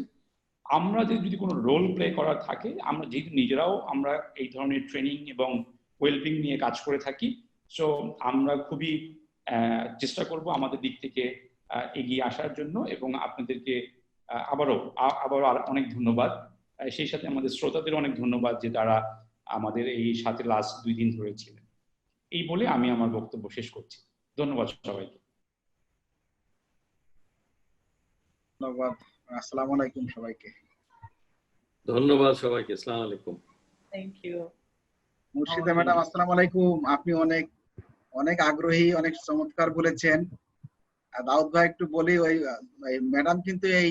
আমরা যদি কোনো রোল প্লে করার থাকে, আমরা যেহেতু নিজেরাও আমরা এই ধরনের ট্রেনিং এবং ওয়েলবিং নিয়ে কাজ করে থাকি, সো আমরা খুবই চেষ্টা করব আমাদের দিক থেকে এগিয়ে আসার জন্য। এবং আপনাদেরকে আবারও অনেক ধন্যবাদ। সেই সাথে আমাদের শ্রোতাদের অনেক ধন্যবাদ যে তারা আমাদের এই সাথে লাস্ট 2 দিন ধরে ছিলেন। এই বলে আমি আমার বক্তব্য শেষ করছি। ধন্যবাদ সবাইকে। ধন্যবাদ। আসসালামু আলাইকুম সবাইকে। ধন্যবাদ সবাইকে। আসসালামু আলাইকুম। Thank you. মুর্শিদা ম্যাডাম আসসালামু আলাইকুম। আপনি অনেক অনেক আগ্রহী, অনেক চমৎকার বলেছেন। দাউদ ভাই একটু বলি, ওই ম্যাডাম কিন্তু এই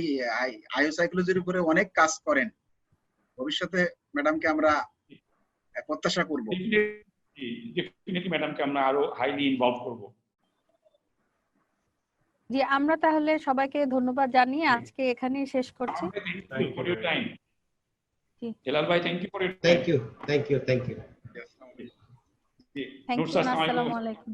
আয়োসাইকোলজির উপরে অনেক কাজ করেন। ভবিষ্যতে ম্যাডামকে আমরা প্রত্যাশা করব। ডেফিনেটলি ম্যাডামকে আমরা আরো হাইলি ইনভলভ করব। জি, আমরা তাহলে সবাইকে ধন্যবাদ জানিয়ে আজকে এখানেই শেষ করছি। Thank you for your time. Helal ভাই, thank you for your time. Thank you, thank you, thank you. Thank you, আসসালামু আলাইকুম।